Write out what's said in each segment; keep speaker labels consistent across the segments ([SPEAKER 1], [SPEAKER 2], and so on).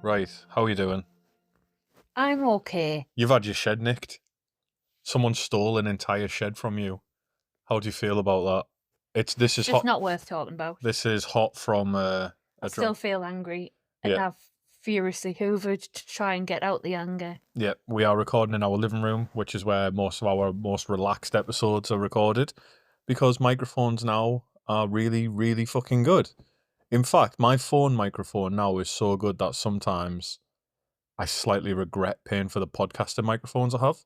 [SPEAKER 1] Right, how are you doing?
[SPEAKER 2] I'm okay.
[SPEAKER 1] You've had your shed nicked. Someone stole an entire shed from you. How do you feel about that? This
[SPEAKER 2] It's
[SPEAKER 1] is
[SPEAKER 2] just
[SPEAKER 1] hot.
[SPEAKER 2] not worth talking about.
[SPEAKER 1] This is hot from
[SPEAKER 2] I
[SPEAKER 1] a
[SPEAKER 2] still
[SPEAKER 1] drunk.
[SPEAKER 2] feel angry, and
[SPEAKER 1] Yeah,
[SPEAKER 2] I've furiously hoovered to try and get out the anger.
[SPEAKER 1] yeah. We are recording in our living room, which is where most of our most relaxed episodes are recorded, because microphones now are really, really fucking good. In fact, my phone microphone now is so good that sometimes I slightly regret paying for the podcasting microphones I have.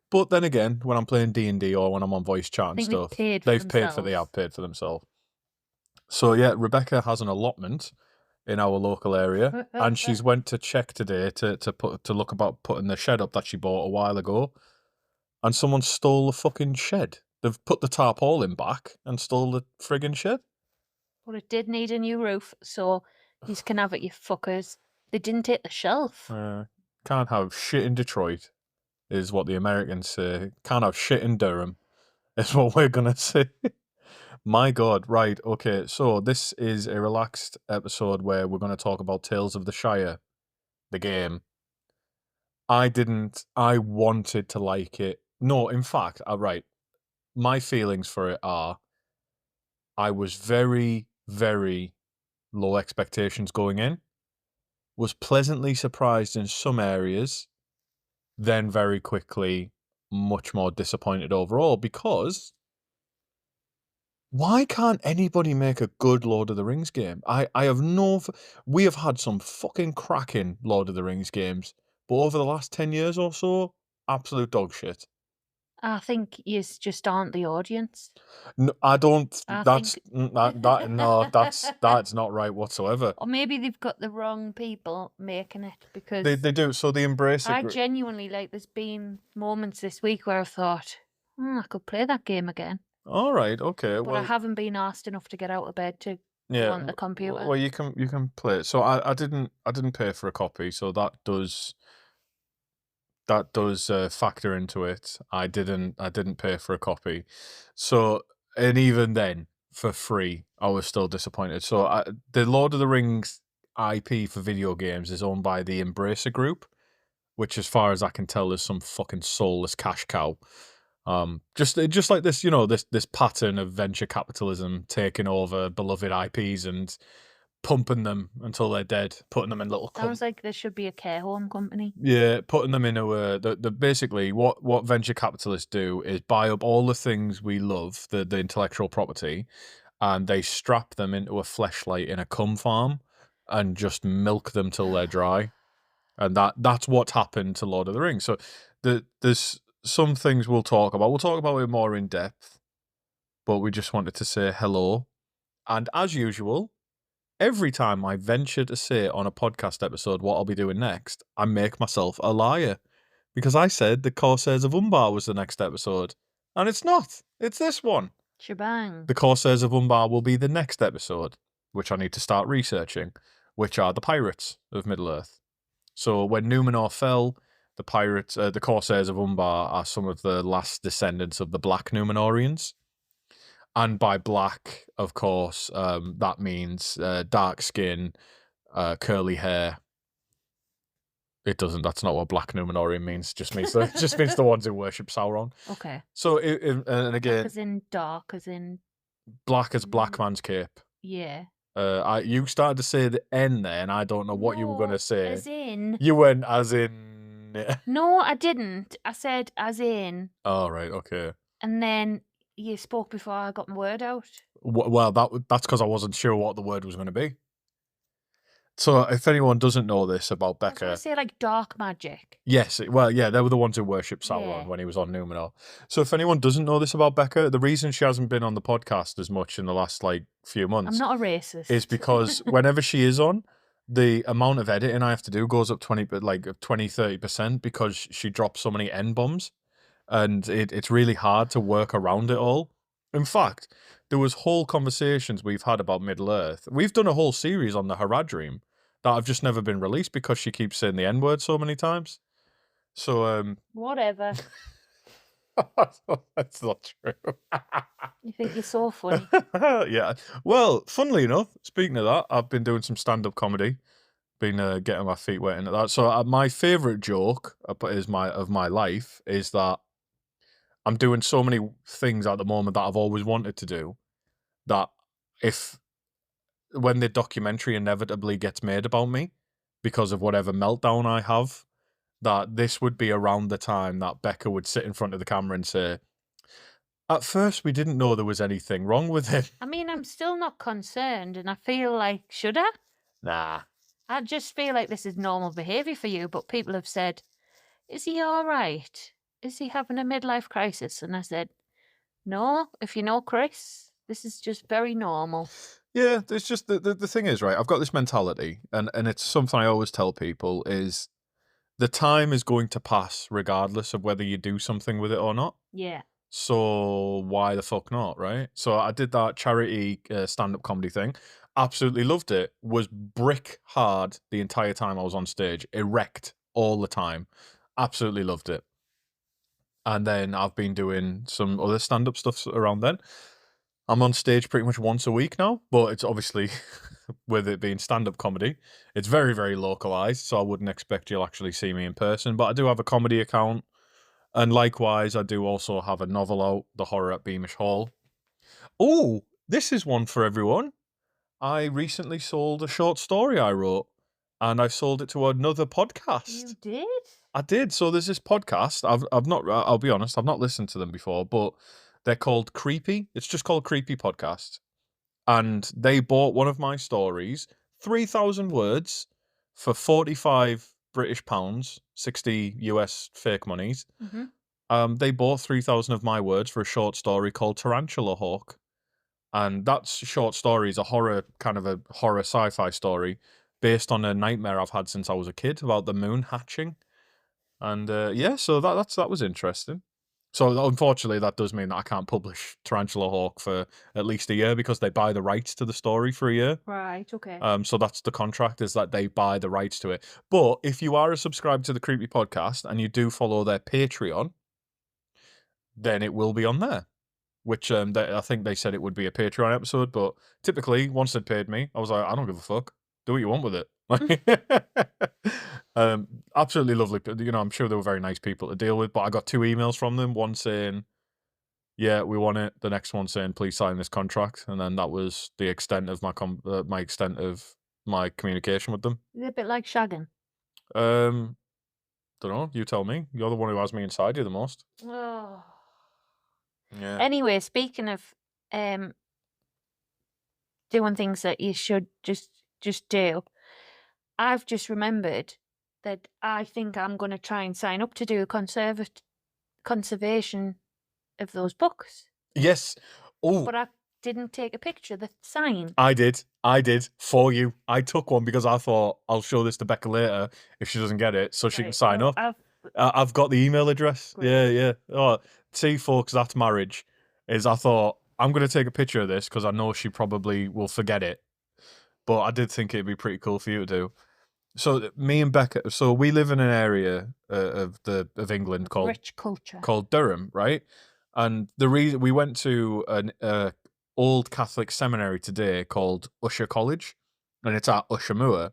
[SPEAKER 1] But then again, when I'm playing D&D or when I'm on voice chat
[SPEAKER 2] I
[SPEAKER 1] and
[SPEAKER 2] think they've
[SPEAKER 1] stuff,
[SPEAKER 2] paid for
[SPEAKER 1] they
[SPEAKER 2] themselves.
[SPEAKER 1] have paid for themselves. So yeah, Rebecca has an allotment in our local area, and she's went to check today to look about putting the shed up that she bought a while ago, and someone stole the fucking shed. They've put the tarpaulin back and stole the friggin' shed.
[SPEAKER 2] But it did need a new roof, so you can have it, you fuckers. They didn't take the shelf.
[SPEAKER 1] Can't have shit in Detroit, is what the Americans say. Can't have shit in Durham, is what we're gonna say. My God, right, okay, so this is a relaxed episode where we're going to talk about Tales of the Shire, the game. I wanted to like it. No, in fact, right, my feelings for it are I was very, very low expectations going in, was pleasantly surprised in some areas, then very quickly much more disappointed overall because why can't anybody make a good Lord of the Rings game? I have no. We have had some fucking cracking Lord of the Rings games, but over the last 10 years or so, absolute dog shit.
[SPEAKER 2] I think you just aren't the audience.
[SPEAKER 1] No, I don't.
[SPEAKER 2] I think.
[SPEAKER 1] No, that's not right whatsoever.
[SPEAKER 2] Or maybe they've got the wrong people making it
[SPEAKER 1] They
[SPEAKER 2] because
[SPEAKER 1] they do. So the Embracer
[SPEAKER 2] I
[SPEAKER 1] group.
[SPEAKER 2] genuinely there's been moments this week where I've thought, I could play that game again.
[SPEAKER 1] All right, okay.
[SPEAKER 2] But I
[SPEAKER 1] Well,
[SPEAKER 2] haven't been asked enough to get out of bed to go
[SPEAKER 1] yeah.
[SPEAKER 2] on the computer.
[SPEAKER 1] Well, you can play it. So I didn't pay for a copy, so that does factor into it. I didn't pay for a copy, so and even then for free, I was still disappointed. So the Lord of the Rings IP for video games is owned by the Embracer Group, which, as far as I can tell, is some fucking soulless cash cow. Just like this, this pattern of venture capitalism taking over beloved IPs and pumping them until they're dead, putting them in little
[SPEAKER 2] Sounds like there should be a care home company.
[SPEAKER 1] yeah, putting them into the basically what venture capitalists do is buy up all the things we love, the intellectual property, and they strap them into a fleshlight in a cum farm and just milk them till they're dry. And that's what's happened to Lord of the Rings. So there's some things we'll talk about. We'll talk about it more in depth, but we just wanted to say hello. And as usual, every time I venture to say on a podcast episode what I'll be doing next, I make myself a liar. Because I said the Corsairs of Umbar was the next episode. And it's not. It's this one.
[SPEAKER 2] Shebang.
[SPEAKER 1] The Corsairs of Umbar will be the next episode, which I need to start researching, which are the pirates of Middle Earth. So when Numenor fell, the Corsairs of Umbar are some of the last descendants of the Black Numenorians. And by black, of course, that means dark skin, curly hair. It doesn't. That's not what Black Numenorian means. Just means the ones who worship Sauron.
[SPEAKER 2] Okay.
[SPEAKER 1] So, and
[SPEAKER 2] Black
[SPEAKER 1] again,
[SPEAKER 2] as in dark, as in.
[SPEAKER 1] black as black man's cape.
[SPEAKER 2] Yeah.
[SPEAKER 1] You started to say the N there, and I don't know what you were going to
[SPEAKER 2] No,
[SPEAKER 1] say.
[SPEAKER 2] as in.
[SPEAKER 1] You went as in.
[SPEAKER 2] No, I didn't. I said as in.
[SPEAKER 1] Oh, right, okay.
[SPEAKER 2] And then you spoke before I got my word out.
[SPEAKER 1] Well, that's because I wasn't sure what the word was going to be. So, if anyone doesn't know this about
[SPEAKER 2] I was going
[SPEAKER 1] Becca,
[SPEAKER 2] to say like dark magic.
[SPEAKER 1] yes, well, yeah, they were the ones who worshipped Sauron
[SPEAKER 2] Yeah.
[SPEAKER 1] when he was on Numenor. So, if anyone doesn't know this about Becca, the reason she hasn't been on the podcast as much in the last few months
[SPEAKER 2] I'm not a racist.
[SPEAKER 1] is because whenever she is on, the amount of editing I have to do goes up 30% because she drops so many N bombs, and it's really hard to work around it all. In fact, there was whole conversations we've had about Middle Earth. We've done a whole series on the Haradrim that have just never been released because she keeps saying the N word so many times. So
[SPEAKER 2] Whatever.
[SPEAKER 1] that's not true.
[SPEAKER 2] You think you're so funny.
[SPEAKER 1] Yeah. Well, funnily enough, speaking of that, I've been doing some stand-up comedy. been getting my feet wet into that. So my favorite joke is my life is that I'm doing so many things at the moment that I've always wanted to do that if when the documentary inevitably gets made about me because of whatever meltdown I have, that this would be around the time that Becca would sit in front of the camera and say, "At first, we didn't know there was anything wrong with him."
[SPEAKER 2] I mean, I'm still not concerned, and I feel like, should I?
[SPEAKER 1] Nah.
[SPEAKER 2] I just feel like this is normal behaviour for you, but people have said, "Is he all right? Is he having a midlife crisis?" And I said, "No, if you know Chris, this is just very normal."
[SPEAKER 1] Yeah, there's just the thing is, right, I've got this mentality, and it's something I always tell people is the time is going to pass regardless of whether you do something with it or not.
[SPEAKER 2] Yeah.
[SPEAKER 1] So why the fuck not, right? So I did that charity stand-up comedy thing. Absolutely loved it. Was brick hard the entire time I was on stage. Erect all the time. Absolutely loved it. And then I've been doing some other stand-up stuff around then. I'm on stage pretty much once a week now, but it's obviously with it being stand-up comedy, it's very, very localized, so I wouldn't expect you'll actually see me in person. But I do have a comedy account, and likewise, I do also have a novel out, The Horror at Beamish Hall. Oh, this is one for everyone. I recently sold a short story I wrote, and I sold it to another
[SPEAKER 2] You
[SPEAKER 1] podcast.
[SPEAKER 2] did?
[SPEAKER 1] I did. So there's this podcast. I've not. I'll be honest. I've not listened to them before, but they're called Creepy. It's just called Creepy Podcast, and they bought one of my stories, 3,000 words, for 45 British pounds, 60 US fake monies.
[SPEAKER 2] Mhm.
[SPEAKER 1] They bought 3,000 of my words for a short story called Tarantula Hawk. And that short story is a horror, kind of a horror sci-fi story based on a nightmare I've had since I was a kid about the moon hatching. And yeah, so that was interesting. So unfortunately, that does mean that I can't publish Tarantula Hawk for at least a year because they buy the rights to the story for a year.
[SPEAKER 2] Right, okay.
[SPEAKER 1] So that's the contract, is that they buy the rights to it. But if you are a subscriber to the Creepy Podcast and you do follow their Patreon, then it will be on there. Which I think they said it would be a Patreon episode, but typically once they'd paid me, I was like, I don't give a fuck. Do what you want with it. um, Absolutely lovely. You know, I'm sure they were very nice people to deal with. But I got 2 emails from them. One saying, "Yeah, we want it." The next one saying, "Please sign this contract." And then that was the extent of my extent of my communication with them.
[SPEAKER 2] Is it a bit like shagging?
[SPEAKER 1] Um, don't know. You tell me. You're the one who has me inside you the most.
[SPEAKER 2] Oh.
[SPEAKER 1] Yeah.
[SPEAKER 2] Anyway, speaking of um doing things that you should just do, I've just remembered that I think I'm gonna try and sign up to do a conservation of those books,
[SPEAKER 1] Yes. Oh,
[SPEAKER 2] but I didn't take a picture of the sign.
[SPEAKER 1] I did. I did for you. I took one because I thought I'll show this to Becca later if she doesn't get it, so she can
[SPEAKER 2] Right,
[SPEAKER 1] sign
[SPEAKER 2] well,
[SPEAKER 1] up. I've got the email address.
[SPEAKER 2] great.
[SPEAKER 1] Yeah, yeah. Oh, see, folks, that's marriage. Is I thought I'm gonna take a picture of this because I know she probably will forget it, but I did think it'd be pretty cool for you to do. So me and Becca, so we live in an area of England
[SPEAKER 2] Rich culture.
[SPEAKER 1] called Durham, right? And the reason we went to an old Catholic seminary today called Usher College, and it's at Usher Moor.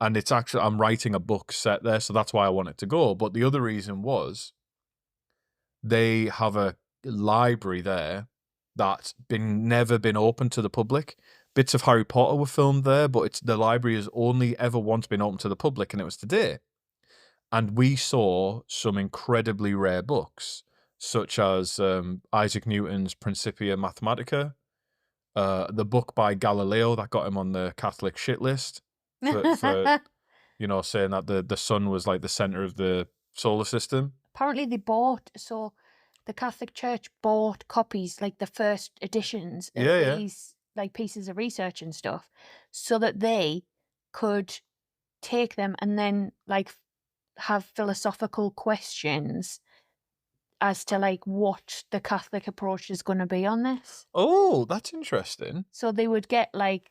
[SPEAKER 1] And it's actually I'm writing a book set there, so that's why I wanted to go. But the other reason was they have a library there that's been never been open to the public. Bits of Harry Potter were filmed there, but it's the library has only ever once been open to the public, and it was today. And we saw some incredibly rare books, such as Isaac Newton's Principia Mathematica, the book by Galileo that got him on the Catholic shit list for you know, saying that the sun was like the center of the solar system.
[SPEAKER 2] Apparently the Catholic Church bought copies, like the first editions of
[SPEAKER 1] Yeah, yeah.
[SPEAKER 2] these like pieces of research and stuff, so that they could take them and then like have philosophical questions as to like what the Catholic approach is going to be on this.
[SPEAKER 1] Oh, that's interesting.
[SPEAKER 2] So they would get like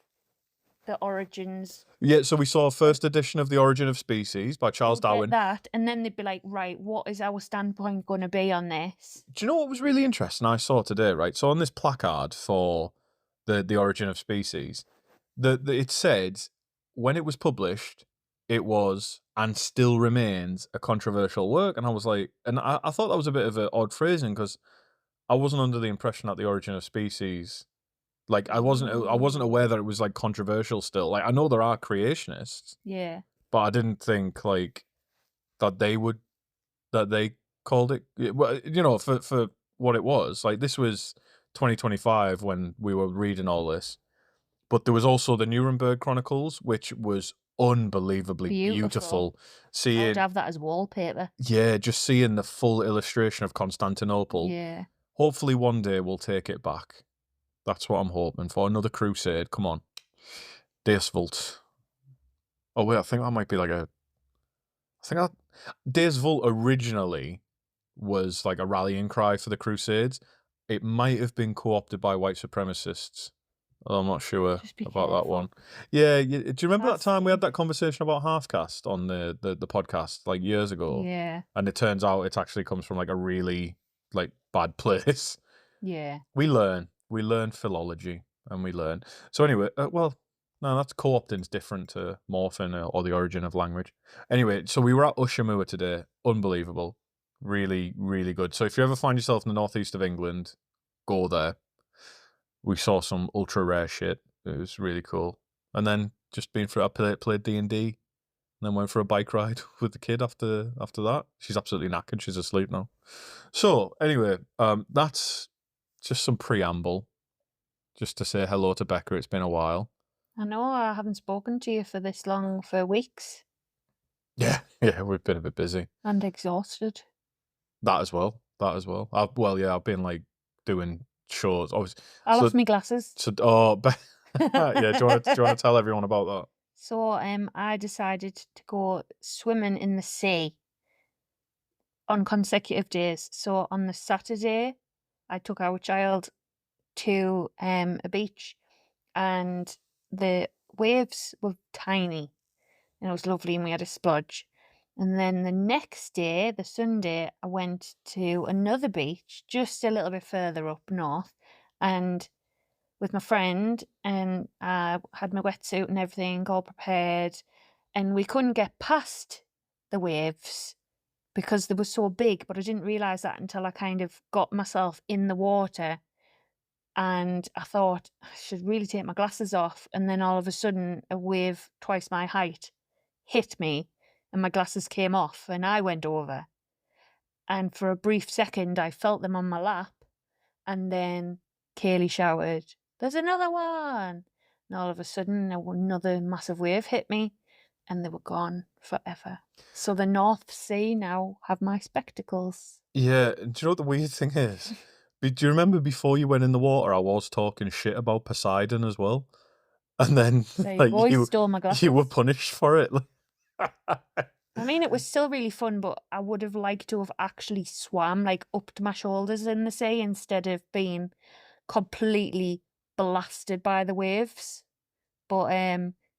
[SPEAKER 2] the origins.
[SPEAKER 1] Yeah, so we saw a first edition of The Origin of Species by
[SPEAKER 2] They
[SPEAKER 1] Charles
[SPEAKER 2] would get
[SPEAKER 1] Darwin.
[SPEAKER 2] that, and then they'd be like, right, what is our standpoint going to be on this?
[SPEAKER 1] Do you know what was really interesting I saw today, right? So on this placard for the Origin of Species, it said when it was published, it was and still remains a controversial work, and I was like, and I thought that was a bit of an odd phrasing because I wasn't under the impression that The Origin of Species, like, I wasn't aware that it was, like, controversial still. Like, I know there are creationists,
[SPEAKER 2] Yeah.
[SPEAKER 1] but I didn't think, like, that they called it well, for what it was. Like, this was 2025 when we were reading all this, but there was also the Nuremberg Chronicles, which was unbelievably
[SPEAKER 2] Beautiful.
[SPEAKER 1] beautiful.
[SPEAKER 2] I would
[SPEAKER 1] Seeing
[SPEAKER 2] have that as wallpaper.
[SPEAKER 1] Yeah, just seeing the full illustration of Constantinople.
[SPEAKER 2] Yeah.
[SPEAKER 1] Hopefully one day we'll take it back. That's what I'm hoping for. Another crusade. Come on. Deus Vult. Oh wait, I think that might be like a. I think that Deus Vult originally was like a rallying cry for the Crusades. It might have been co-opted by white supremacists. I'm not sure
[SPEAKER 2] Just be
[SPEAKER 1] about that one.
[SPEAKER 2] careful.
[SPEAKER 1] Yeah, do you remember that
[SPEAKER 2] That's
[SPEAKER 1] time we had that conversation about Halfcast on the podcast like years ago?
[SPEAKER 2] Yeah.
[SPEAKER 1] And it turns out it actually comes from like a really like bad place.
[SPEAKER 2] Yeah.
[SPEAKER 1] We learn philology, and we learn. So anyway, well, no, that's co-opting's different to morphing or the origin of language. Anyway, so we were at Ushamua today. Unbelievable, really, really good. So if you ever find yourself in the northeast of England, go there. We saw some ultra rare shit. It was really cool. And then just been for I played D&D, and then went for a bike ride with the kid after that. She's absolutely knackered. She's asleep now. So anyway, that's just some preamble, just to say hello to Becca. It's been a while.
[SPEAKER 2] I know I haven't spoken to you for this long for weeks
[SPEAKER 1] Yeah, yeah, we've been a bit busy.
[SPEAKER 2] and exhausted.
[SPEAKER 1] That as well. That as well. I've been like doing shows.
[SPEAKER 2] I lost my glasses.
[SPEAKER 1] Yeah. Do you want to tell everyone about that?
[SPEAKER 2] So I decided to go swimming in the sea on consecutive days. So on the Saturday, I took our child to a beach, and the waves were tiny, and it was lovely, and we had a splodge. And then the next day, the Sunday, I went to another beach just a little bit further up north, and with my friend, and I had my wetsuit and everything all prepared, and we couldn't get past the waves because they were so big, but I didn't realise that until I kind of got myself in the water, and I thought, "I should really take my glasses off," and then all of a sudden, a wave twice my height hit me, and my glasses came off, and I went over, and for a brief second, I felt them on my lap, and then Kaylee shouted, "There's another one!" And all of a sudden, another massive wave hit me, and they were gone forever. So the North Sea now have my spectacles.
[SPEAKER 1] Yeah, and do you know what the weird thing is? Do you remember before you went in the water, I was talking shit about Poseidon as well, and then
[SPEAKER 2] There you
[SPEAKER 1] like
[SPEAKER 2] go, he
[SPEAKER 1] you
[SPEAKER 2] stole my
[SPEAKER 1] you were
[SPEAKER 2] glasses.
[SPEAKER 1] punished for it.
[SPEAKER 2] I mean, it was still really fun, but I would have liked to have actually swam, like, up to my shoulders in the sea instead of being completely blasted by the waves. But,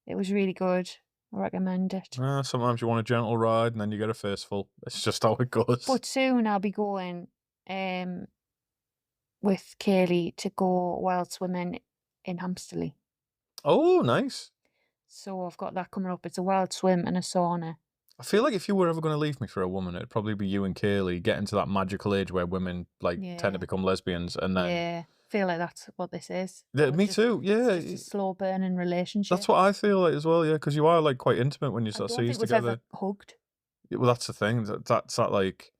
[SPEAKER 2] it was really good. I recommend it.
[SPEAKER 1] Sometimes you want a gentle ride, and then you get a face full. It's just how it goes.
[SPEAKER 2] But soon I'll be going, um, with Kaylee to go wild swimming in Hampsterley.
[SPEAKER 1] Oh, nice.
[SPEAKER 2] So I've got that coming up. It's a wild swim and a sauna.
[SPEAKER 1] I feel like if you were ever going to leave me for a woman, it'd probably be you and Kaylee getting to that magical age where women like tend to
[SPEAKER 2] Yeah.
[SPEAKER 1] become lesbians, and then
[SPEAKER 2] Yeah. Feel like that's what this is.
[SPEAKER 1] yeah,
[SPEAKER 2] Or
[SPEAKER 1] me
[SPEAKER 2] just
[SPEAKER 1] too.
[SPEAKER 2] it's
[SPEAKER 1] Yeah,
[SPEAKER 2] just a slow burning relationship.
[SPEAKER 1] that's what I feel like as well. Yeah, because you are like quite intimate when you
[SPEAKER 2] I
[SPEAKER 1] sort of
[SPEAKER 2] don't
[SPEAKER 1] see us
[SPEAKER 2] think we've ever
[SPEAKER 1] together.
[SPEAKER 2] hugged.
[SPEAKER 1] Yeah, well, that's the thing. That's that like.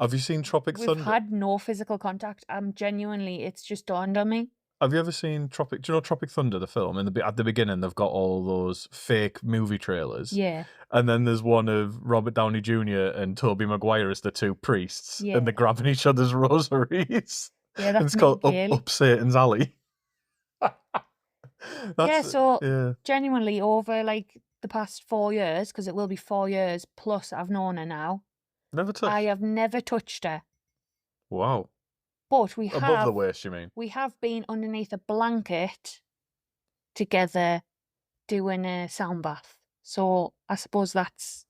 [SPEAKER 1] Have you seen Tropic
[SPEAKER 2] We've
[SPEAKER 1] Thunder?
[SPEAKER 2] had no physical contact. I'm genuinely, it's just dawned on me.
[SPEAKER 1] Have you ever seen Tropic? Do you know Tropic Thunder, the film? At the beginning, they've got all those fake movie trailers,
[SPEAKER 2] Yeah.
[SPEAKER 1] and then there's one of Robert Downey Jr. and Tobey Maguire as the two priests, and they're
[SPEAKER 2] Yeah.
[SPEAKER 1] grabbing each other's rosaries.
[SPEAKER 2] Yeah,
[SPEAKER 1] And
[SPEAKER 2] that's
[SPEAKER 1] it's
[SPEAKER 2] me
[SPEAKER 1] called
[SPEAKER 2] and Kaylee.
[SPEAKER 1] Up Satan's Alley.
[SPEAKER 2] Yeah,
[SPEAKER 1] That's
[SPEAKER 2] so
[SPEAKER 1] yeah.
[SPEAKER 2] genuinely over like the past 4 years, because it will be 4 years plus I've known her now,
[SPEAKER 1] Never
[SPEAKER 2] I
[SPEAKER 1] touched.
[SPEAKER 2] have never touched her.
[SPEAKER 1] Wow.
[SPEAKER 2] But
[SPEAKER 1] Above the waist, you mean?
[SPEAKER 2] we have been underneath a blanket together doing a sound bath. So I suppose that's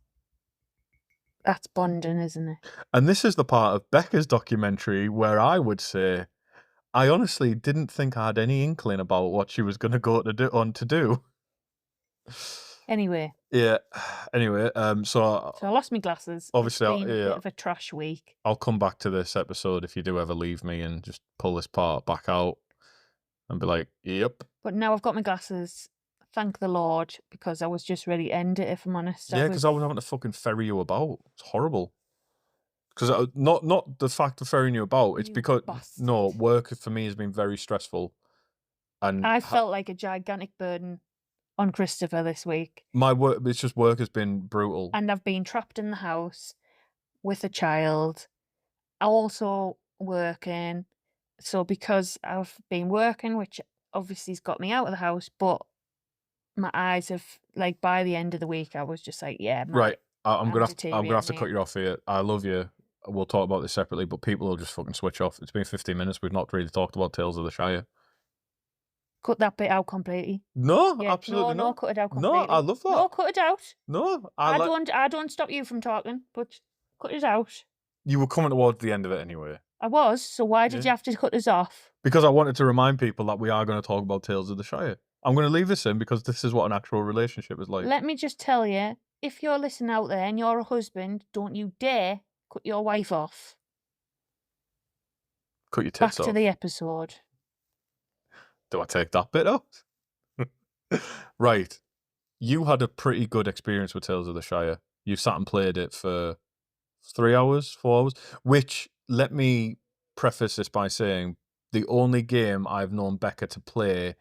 [SPEAKER 2] bonding, isn't it?
[SPEAKER 1] And this is the part of Becca's documentary where I would say I honestly didn't think I had any inkling about what she was going to go to do on to do.
[SPEAKER 2] Anyway,
[SPEAKER 1] Yeah. Anyway,
[SPEAKER 2] so I lost my glasses. It's
[SPEAKER 1] obviously,
[SPEAKER 2] been a bit
[SPEAKER 1] yeah,
[SPEAKER 2] of a trash week.
[SPEAKER 1] I'll come back to this episode if you do ever leave me and just pull this part back out and be like, "Yep."
[SPEAKER 2] But now I've got my glasses. Thank the Lord, because I was just ready to end it, if I'm honest. I
[SPEAKER 1] Yeah, because
[SPEAKER 2] was
[SPEAKER 1] I was having to fucking ferry you about. It's horrible. Because not the fact of ferrying you about, it's
[SPEAKER 2] you
[SPEAKER 1] because no,
[SPEAKER 2] bastard.
[SPEAKER 1] work for me has been very stressful, and
[SPEAKER 2] I felt like a gigantic burden on Christopher this week.
[SPEAKER 1] my work, it's just work has been brutal.
[SPEAKER 2] And I've been trapped in the house with a child, also working. So because I've been working, which obviously has got me out of the house, but my eyes have, like, by the end of the week, I was just like, yeah,
[SPEAKER 1] Right,
[SPEAKER 2] I'm
[SPEAKER 1] I'm gonna have
[SPEAKER 2] deteriorating
[SPEAKER 1] to cut
[SPEAKER 2] here.
[SPEAKER 1] you off here. I love you. We'll talk about this separately, but people will just fucking switch off. It's been 15 minutes. We've not really talked about Tales of the Shire.
[SPEAKER 2] Cut that bit out completely.
[SPEAKER 1] No,
[SPEAKER 2] Yeah,
[SPEAKER 1] absolutely
[SPEAKER 2] no,
[SPEAKER 1] not.
[SPEAKER 2] cut it out
[SPEAKER 1] No, I
[SPEAKER 2] completely.
[SPEAKER 1] love that.
[SPEAKER 2] No, cut it out.
[SPEAKER 1] No,
[SPEAKER 2] I don't stop you from talking, but cut it out.
[SPEAKER 1] you were coming towards the end of it anyway.
[SPEAKER 2] I was, so why did
[SPEAKER 1] Yeah.
[SPEAKER 2] you have to cut us off?
[SPEAKER 1] Because I wanted to remind people that we are going to talk about Tales of the Shire. I'm going to leave this in because this is what an actual relationship is like.
[SPEAKER 2] Let me just tell you, if you're listening out there and you're a husband, don't you dare cut your wife off.
[SPEAKER 1] Cut your
[SPEAKER 2] Back
[SPEAKER 1] tits
[SPEAKER 2] to the
[SPEAKER 1] off.
[SPEAKER 2] episode.
[SPEAKER 1] Do I take that bit out? Right. You had a pretty good experience with Tales of the Shire. You sat and played it for 3 hours, 4 hours, which let me preface this by saying the only game I've known Becca to play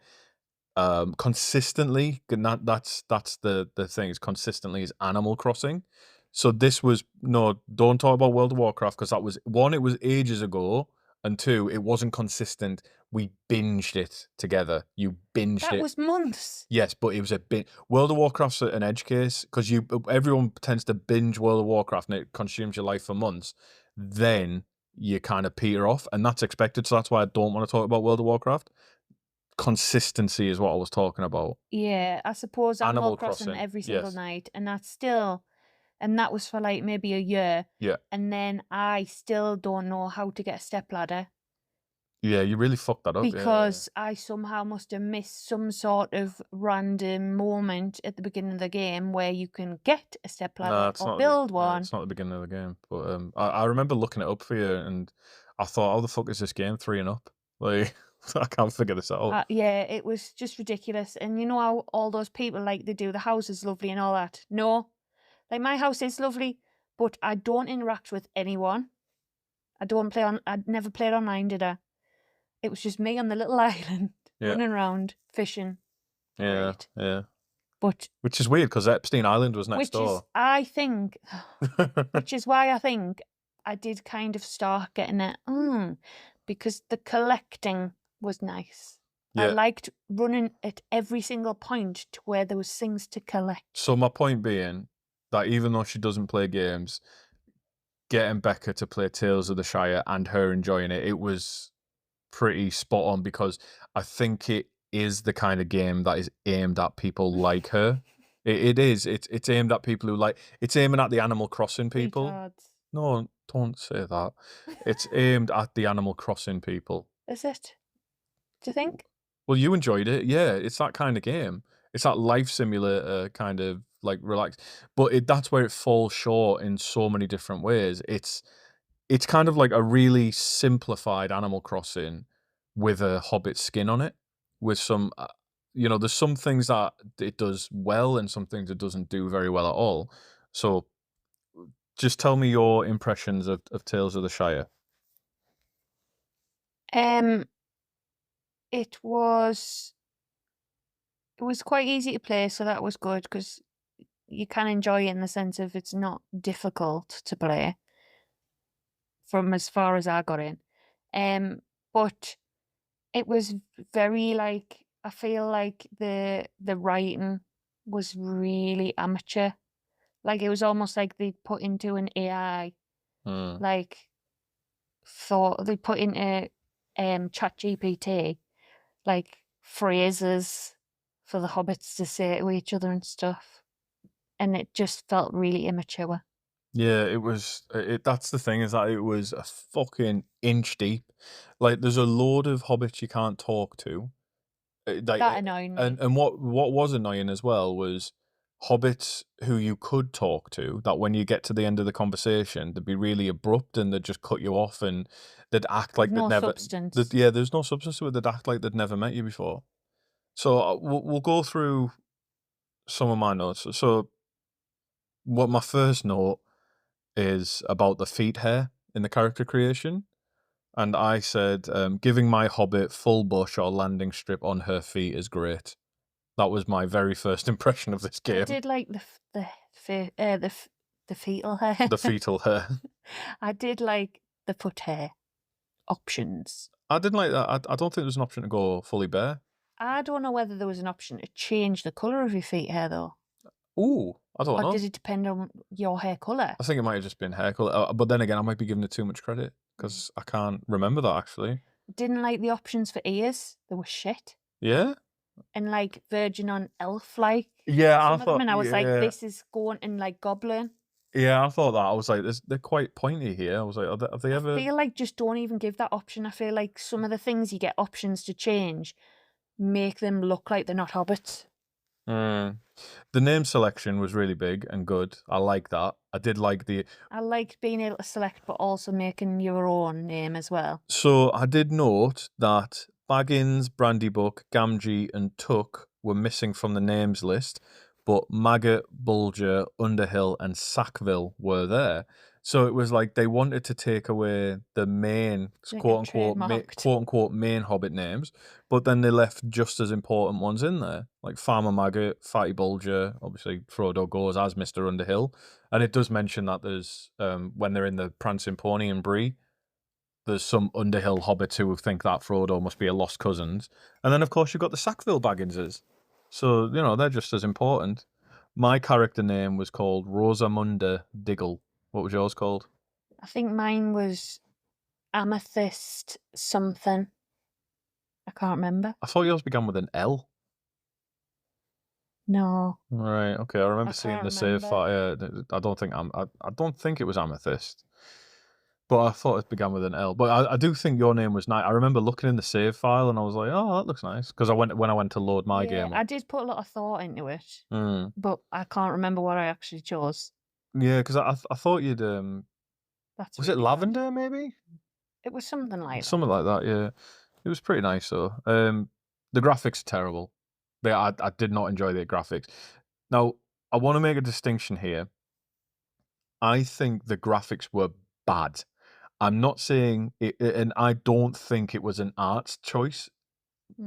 [SPEAKER 1] consistently, that's the thing, is consistently is Animal Crossing. So this was no, don't talk about World of Warcraft because that was one, it was ages ago, and two, it wasn't consistent. We binged it together. You binged
[SPEAKER 2] That
[SPEAKER 1] it.
[SPEAKER 2] was months.
[SPEAKER 1] Yes, but it was a bit. World of Warcraft's an edge case because everyone tends to binge World of Warcraft and it consumes your life for months. Then you kind of peter off, and that's expected. So that's why I don't want to talk about World of Warcraft. Consistency is what I was talking about.
[SPEAKER 2] Yeah, I suppose Animal
[SPEAKER 1] Animal
[SPEAKER 2] Crossing
[SPEAKER 1] Crossing,
[SPEAKER 2] every single
[SPEAKER 1] yes,
[SPEAKER 2] night, and that was for like maybe a year,
[SPEAKER 1] yeah,
[SPEAKER 2] and then I still don't know how to get a stepladder
[SPEAKER 1] yeah. You really fucked that up. Yeah,
[SPEAKER 2] because I somehow must have missed some sort of random moment at the beginning of the game where you can get a
[SPEAKER 1] no,
[SPEAKER 2] stepladder
[SPEAKER 1] it's
[SPEAKER 2] or
[SPEAKER 1] not.
[SPEAKER 2] build
[SPEAKER 1] No,
[SPEAKER 2] one.
[SPEAKER 1] it's not the beginning of the game. But I remember looking it up for you, and I thought, how the fuck is this game 3 and up? Like, I can't figure this out.
[SPEAKER 2] Yeah, it was just ridiculous. And you know how all those people, like, they do the house is lovely and all that. No, like, my house is lovely, but I don't interact with anyone. I never played online, did I? It was just me on the little island
[SPEAKER 1] Yeah,
[SPEAKER 2] running around fishing.
[SPEAKER 1] yeah,
[SPEAKER 2] Great.
[SPEAKER 1] yeah.
[SPEAKER 2] But
[SPEAKER 1] Which is weird because Epstein Island was next
[SPEAKER 2] which is,
[SPEAKER 1] door.
[SPEAKER 2] I think, which is why I think I did kind of start getting it, because the collecting was nice. I
[SPEAKER 1] Yeah.
[SPEAKER 2] liked running at every single point to where there was things to collect.
[SPEAKER 1] So my point being that even though she doesn't play games, getting Becca to play Tales of the Shire and her enjoying it, it was pretty spot on because I think it is the kind of game that is aimed at people like her. It is. It's aimed at people who like. It's aiming at the Animal Crossing people.
[SPEAKER 2] Retards.
[SPEAKER 1] No, don't say that. It's aimed at the Animal Crossing people.
[SPEAKER 2] Is it? Do you think?
[SPEAKER 1] Well, you enjoyed it. Yeah, it's that kind of game. It's that life simulator kind of like relax. But that's where it falls short in so many different ways. It's kind of like a really simplified Animal Crossing with a Hobbit skin on it, with some, there's some things that it does well and some things it doesn't do very well at all. So just tell me your impressions of Tales of the Shire.
[SPEAKER 2] Um, it was it was quite easy to play, so that was good because you can enjoy it in the sense of it's not difficult to play from as far as I got in. But it was very, like, I feel like the writing was really amateur. Like, it was almost like they put into an AI,
[SPEAKER 1] Mm.
[SPEAKER 2] like, thought they put into ChatGPT, like, phrases for the hobbits to say to each other and stuff, and it just felt really immature.
[SPEAKER 1] Yeah, it was. That's the thing, is that it was a fucking inch deep. Like, there's a load of hobbits you can't talk to.
[SPEAKER 2] That annoyed me.
[SPEAKER 1] And what was annoying as well was hobbits who you could talk to, that when you get to the end of the conversation, they'd be really abrupt and they'd just cut you off and they'd act
[SPEAKER 2] With
[SPEAKER 1] like they'd
[SPEAKER 2] no
[SPEAKER 1] never.
[SPEAKER 2] substance.
[SPEAKER 1] Yeah, there's no substance to it. They'd act like they'd never met you before. So we'll go through some of my notes. So what my first note is about the feet hair in the character creation. And I said, giving my hobbit full bush or landing strip on her feet is great. That was my very first impression of this
[SPEAKER 2] I
[SPEAKER 1] game.
[SPEAKER 2] did like the fetal hair.
[SPEAKER 1] The fetal hair.
[SPEAKER 2] I did like the foot hair options.
[SPEAKER 1] I didn't like that. I don't think there's an option to go fully bare.
[SPEAKER 2] I don't know whether there was an option to change the colour of your feet hair though.
[SPEAKER 1] Ooh, I don't
[SPEAKER 2] Or
[SPEAKER 1] know.
[SPEAKER 2] did it depend on your hair colour?
[SPEAKER 1] I think it might have just been hair color. But then again, I might be giving it too much credit because I can't remember that actually.
[SPEAKER 2] Didn't like the options for ears. They were shit.
[SPEAKER 1] Yeah?
[SPEAKER 2] And like verging on elf like
[SPEAKER 1] Yeah, I
[SPEAKER 2] some of them.
[SPEAKER 1] thought.
[SPEAKER 2] And I was like,
[SPEAKER 1] Yeah.
[SPEAKER 2] this is going in like goblin.
[SPEAKER 1] Yeah, I thought that. I was like, they're quite pointy here. I was like, have they ever.
[SPEAKER 2] I feel like just don't even give that option. I feel like some of the things you get options to change make them look like they're not hobbits.
[SPEAKER 1] Mm. The name selection was really big and good. I like that. I did like the.
[SPEAKER 2] I liked being able to select, but also making your own name as well.
[SPEAKER 1] So I did note that Baggins, Brandybuck, Gamgee, and Tuck were missing from the names list, but Maggot, Bulger, Underhill, and Sackville were there. So it was like they wanted to take away the main
[SPEAKER 2] They
[SPEAKER 1] quote
[SPEAKER 2] get
[SPEAKER 1] unquote
[SPEAKER 2] trademarked.
[SPEAKER 1] quote unquote main Hobbit names, but then they left just as important ones in there, like Farmer Maggot, Fatty Bulger. Obviously, Frodo goes as Mister Underhill, and it does mention that there's when they're in the Prancing Pony and Bree, there's some Underhill hobbits who think that Frodo must be a lost cousins. And then, of course, you've got the Sackville Bagginses. So, they're just as important. My character name was called Rosamunda Diggle. What was yours called?
[SPEAKER 2] I think mine was Amethyst something. I can't remember.
[SPEAKER 1] I thought yours began with an L.
[SPEAKER 2] No.
[SPEAKER 1] Right, okay. I remember
[SPEAKER 2] I
[SPEAKER 1] seeing
[SPEAKER 2] can't
[SPEAKER 1] the save
[SPEAKER 2] remember.
[SPEAKER 1] file. I don't think it was Amethyst. But I thought it began with an L. But I do think your name was nice. I remember looking in the save file and I was like, oh, that looks nice. Because when I went to load my
[SPEAKER 2] Yeah,
[SPEAKER 1] game
[SPEAKER 2] I
[SPEAKER 1] up.
[SPEAKER 2] did put a lot of thought into it,
[SPEAKER 1] Mm.
[SPEAKER 2] but I can't remember what I actually chose.
[SPEAKER 1] Yeah, because I thought you'd
[SPEAKER 2] That's
[SPEAKER 1] was it
[SPEAKER 2] really bad.
[SPEAKER 1] lavender maybe?
[SPEAKER 2] It was something like that.
[SPEAKER 1] Something like that, yeah. It was pretty nice though. The graphics are terrible. I did not enjoy the graphics. Now, I want to make a distinction here. I think the graphics were bad. I'm not saying it, and I don't think it was an art choice.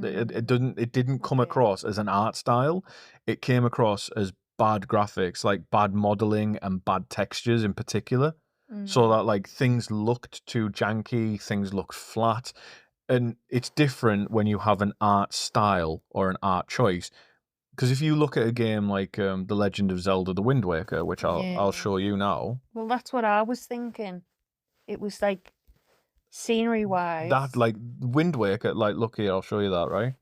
[SPEAKER 1] It didn't come
[SPEAKER 2] Okay.
[SPEAKER 1] across as an art style. It came across as bad graphics, like bad modeling and bad textures in particular. So that like things looked too janky, things looked flat. And it's different when you have an art style or an art choice. Because if you look at a game like The Legend of Zelda: The Wind Waker, which I'll
[SPEAKER 2] Yeah.
[SPEAKER 1] show you now,
[SPEAKER 2] Well, that's what I was thinking. It was like scenery wise.
[SPEAKER 1] that like Wind Waker, like look here, I'll show you that, right?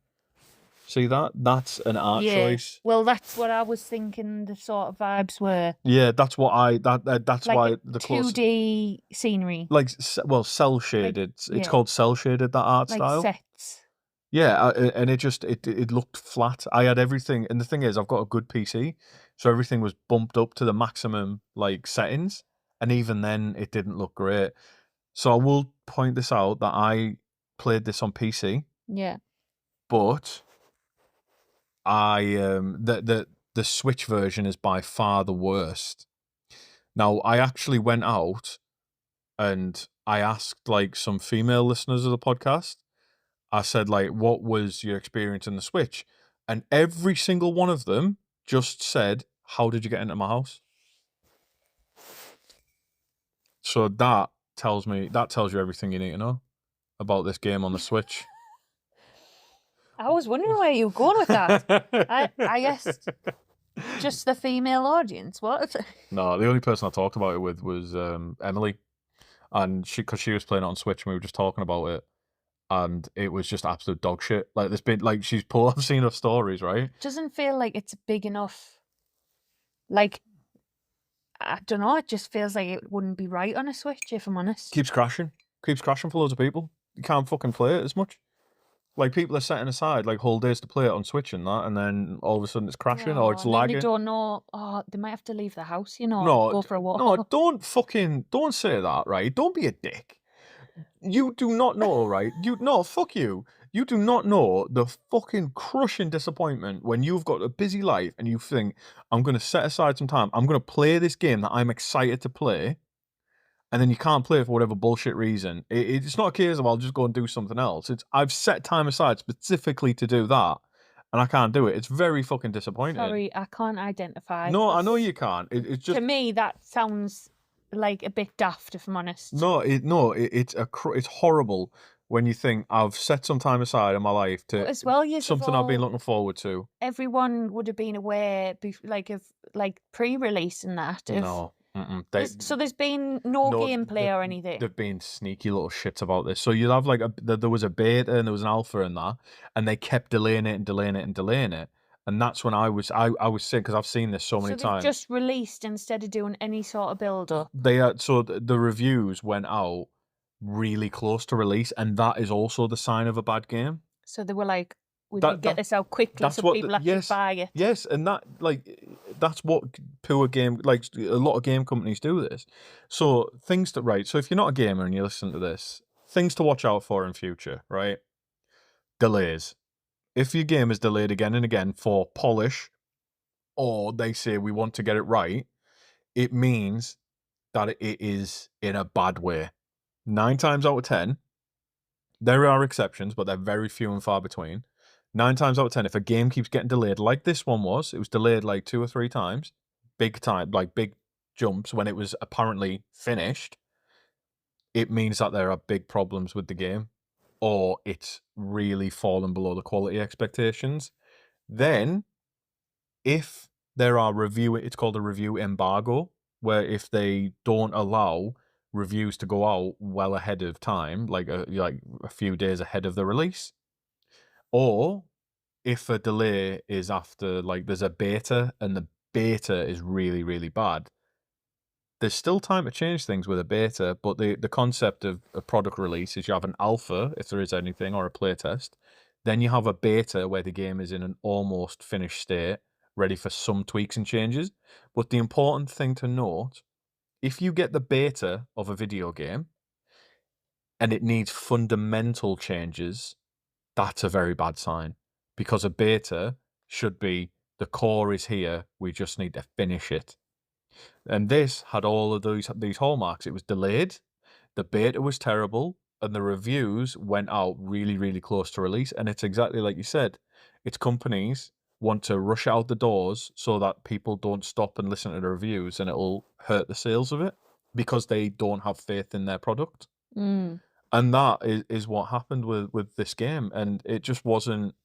[SPEAKER 1] See that? That's an art choice.
[SPEAKER 2] Well, that's what I was thinking. The sort of vibes were
[SPEAKER 1] Yeah, that's what that's
[SPEAKER 2] like
[SPEAKER 1] why
[SPEAKER 2] a
[SPEAKER 1] the
[SPEAKER 2] 2D scenery,
[SPEAKER 1] like cell shaded. It's
[SPEAKER 2] yeah.
[SPEAKER 1] called cell shaded, that art
[SPEAKER 2] like
[SPEAKER 1] style.
[SPEAKER 2] sets.
[SPEAKER 1] Yeah, and it looked flat. I had everything, and the thing is, I've got a good PC, so everything was bumped up to the maximum like settings, and even then, it didn't look great. So I will point this out that I played this on PC,
[SPEAKER 2] Yeah.
[SPEAKER 1] but I the Switch version is by far the worst. Now, I actually went out and I asked like some female listeners of the podcast. I said like, "What was your experience in the Switch?" And every single one of them just said, "How did you get into my house?" So that tells you everything you need to know about this game on the Switch.
[SPEAKER 2] I was wondering where you were going with that. I guessed just the female audience. What?
[SPEAKER 1] No, the only person I talked about it with was Emily, and because she was playing it on Switch, and we were just talking about it, and it was just absolute dog shit. Like there's been like she's pulled. I've seen her stories, right?
[SPEAKER 2] Doesn't feel like it's big enough. Like, I don't know. It just feels like it wouldn't be right on a Switch, if I'm honest.
[SPEAKER 1] Keeps crashing for loads of people. You can't fucking play it as much. Like, people are setting aside, like, whole days to play it on Switch and that, and then all of a sudden it's crashing or
[SPEAKER 2] Oh,
[SPEAKER 1] it's
[SPEAKER 2] and then they
[SPEAKER 1] lagging.
[SPEAKER 2] don't know. Oh, they might have to leave the house, you know,
[SPEAKER 1] No,
[SPEAKER 2] go for a
[SPEAKER 1] no,
[SPEAKER 2] walk.
[SPEAKER 1] don't say that, right? Don't be a dick. You do not know, right? No, fuck you. You do not know the fucking crushing disappointment when you've got a busy life and you think, I'm gonna set aside some time, I'm gonna play this game that I'm excited to play, and then you can't play it for whatever bullshit reason. It's not a case of I'll just go and do something else. It's I've set time aside specifically to do that, and I can't do it. It's very fucking disappointing.
[SPEAKER 2] Sorry, I can't identify.
[SPEAKER 1] No, I know
[SPEAKER 2] That's
[SPEAKER 1] you can't. It's
[SPEAKER 2] To
[SPEAKER 1] just
[SPEAKER 2] me, that sounds like a bit daft, if I'm honest.
[SPEAKER 1] it's horrible when you think I've set some time aside in my life
[SPEAKER 2] But
[SPEAKER 1] to
[SPEAKER 2] as well, yes, have
[SPEAKER 1] something I've been
[SPEAKER 2] all
[SPEAKER 1] looking forward to.
[SPEAKER 2] everyone would have been aware, of like pre-release and that. If
[SPEAKER 1] No, mm-mm.
[SPEAKER 2] there's been no
[SPEAKER 1] No,
[SPEAKER 2] gameplay or anything.
[SPEAKER 1] they've been sneaky little shits about this. So you'll have like there was a beta and there was an alpha in that, and they kept delaying it and delaying it and delaying it. And that's when I was sick because I've seen this so many
[SPEAKER 2] So they've
[SPEAKER 1] times.
[SPEAKER 2] just released instead of doing any sort of build up.
[SPEAKER 1] The reviews went out really close to release, and that is also the sign of a bad game.
[SPEAKER 2] So they were like, we could
[SPEAKER 1] That
[SPEAKER 2] get
[SPEAKER 1] that
[SPEAKER 2] this out quickly
[SPEAKER 1] That's
[SPEAKER 2] so
[SPEAKER 1] what
[SPEAKER 2] people actually
[SPEAKER 1] yes,
[SPEAKER 2] buy it.
[SPEAKER 1] yes, and that's what poor game like a lot of game companies do this. So things to right. So if you're not a gamer and you listen to this, things to watch out for in future, right? Delays. If your game is delayed again and again for polish, or they say we want to get it right, it means that it is in a bad way. 9 times out of 10, there are exceptions, but they're very few and far between. 9 times out of 10, if a game keeps getting delayed, like this one was, it was delayed like 2 or 3 times, big time, like big jumps when it was apparently finished, it means that there are big problems with the game or it's really fallen below the quality expectations. Then, if there are it's called a review embargo, where if they don't allow reviews to go out well ahead of time, like a few days ahead of the release, or if a delay is after like there's a beta and the beta is really, really bad, there's still time to change things with a beta, but the concept of a product release is you have an alpha, if there is anything, or a playtest. Then you have a beta where the game is in an almost finished state, ready for some tweaks and changes. But the important thing to note, if you get the beta of a video game and it needs fundamental changes, that's a very bad sign because a beta should be the core is here, we just need to finish it. And this had all of these hallmarks. It was delayed, the beta was terrible, and the reviews went out really, really close to release. And it's exactly like you said. It's companies want to rush out the doors so that people don't stop and listen to the reviews and it'll hurt the sales of it because they don't have faith in their product.
[SPEAKER 2] Mm.
[SPEAKER 1] And that is what happened with this game. And it wasn't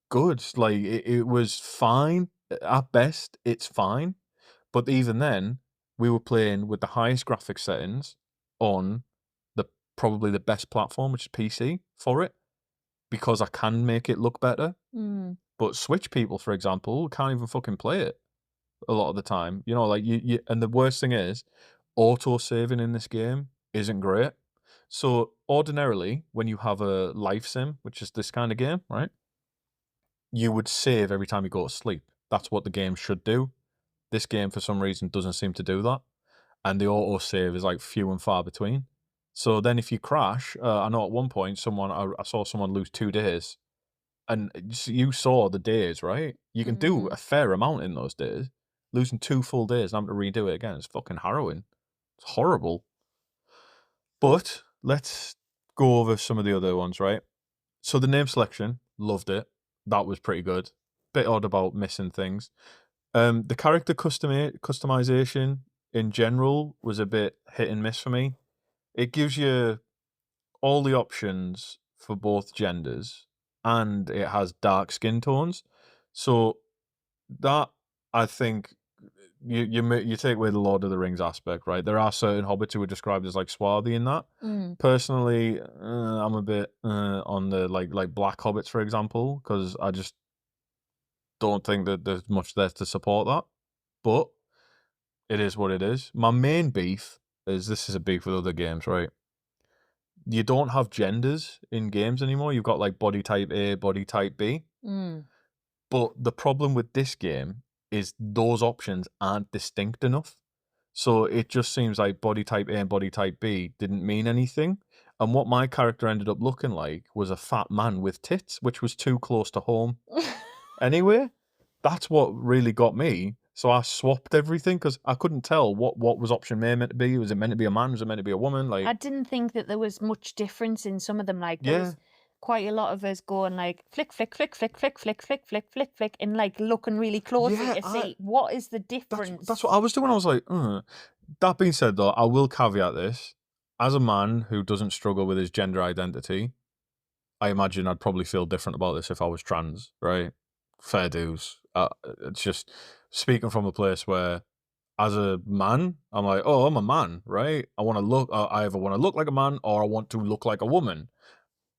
[SPEAKER 1] good. Like it was fine. At best, it's fine. But even then, we were playing with the highest graphics settings on the probably the best platform, which is PC for it, because I can make it look better.
[SPEAKER 2] Mm.
[SPEAKER 1] But Switch people, for example, can't even fucking play it a lot of the time. You know, like and the worst thing is, auto saving in this game isn't great. So ordinarily, when you have a life sim, which is this kind of game, right, you would save every time you go to sleep. That's what the game should do. This game, for some reason, doesn't seem to do that, and the auto save is like few and far between. So then, if you crash, I know at one point I saw someone lose 2 days, and you saw the days, right? You can do
[SPEAKER 2] Mm.
[SPEAKER 1] a fair amount in those days. Losing 2 full days and having to redo it again is fucking harrowing. It's horrible. But let's go over some of the other ones, right? So the name selection, loved it. That was pretty good. Bit odd about missing things. The character customization in general was a bit hit and miss for me. It gives you all the options for both genders, and it has dark skin tones. So that I think you take away the Lord of the Rings aspect, right? There are certain hobbits who are described as like swarthy in that.
[SPEAKER 2] Mm.
[SPEAKER 1] Personally, I'm a bit on the like black hobbits, for example, because I just don't think that there's much there to support that. But it is what it is. My main beef is this is a beef with other games, right? you don't have genders in games anymore. You've got like body type A, body type B.
[SPEAKER 2] Mm.
[SPEAKER 1] But the problem with this game is those options aren't distinct enough. So it just seems like body type A and body type B didn't mean anything. And what my character ended up looking like was a fat man with tits, which was too close to home. Anyway, that's what really got me. So I swapped everything because I couldn't tell what was option A meant to be. Was it meant to be a man? Was it meant to be a woman?
[SPEAKER 2] I
[SPEAKER 1] Like,
[SPEAKER 2] didn't think that there was much difference in some of them, like, there
[SPEAKER 1] yeah,
[SPEAKER 2] was quite a lot of us going, like, flick, flick, flick, flick, flick, flick, flick, flick, flick, flick, and, like, looking really closely
[SPEAKER 1] yeah.
[SPEAKER 2] to see what is the
[SPEAKER 1] That's what
[SPEAKER 2] difference.
[SPEAKER 1] I was doing. I was like, That being said, though, I will caveat this. As a man who doesn't struggle with his gender identity, I imagine I'd probably feel different about this if I was trans, right? Fair dues. It's just speaking from a place where, as a man, I'm like, oh, I'm a man, right? I want to look. I either want to look like a man or I want to look like a woman.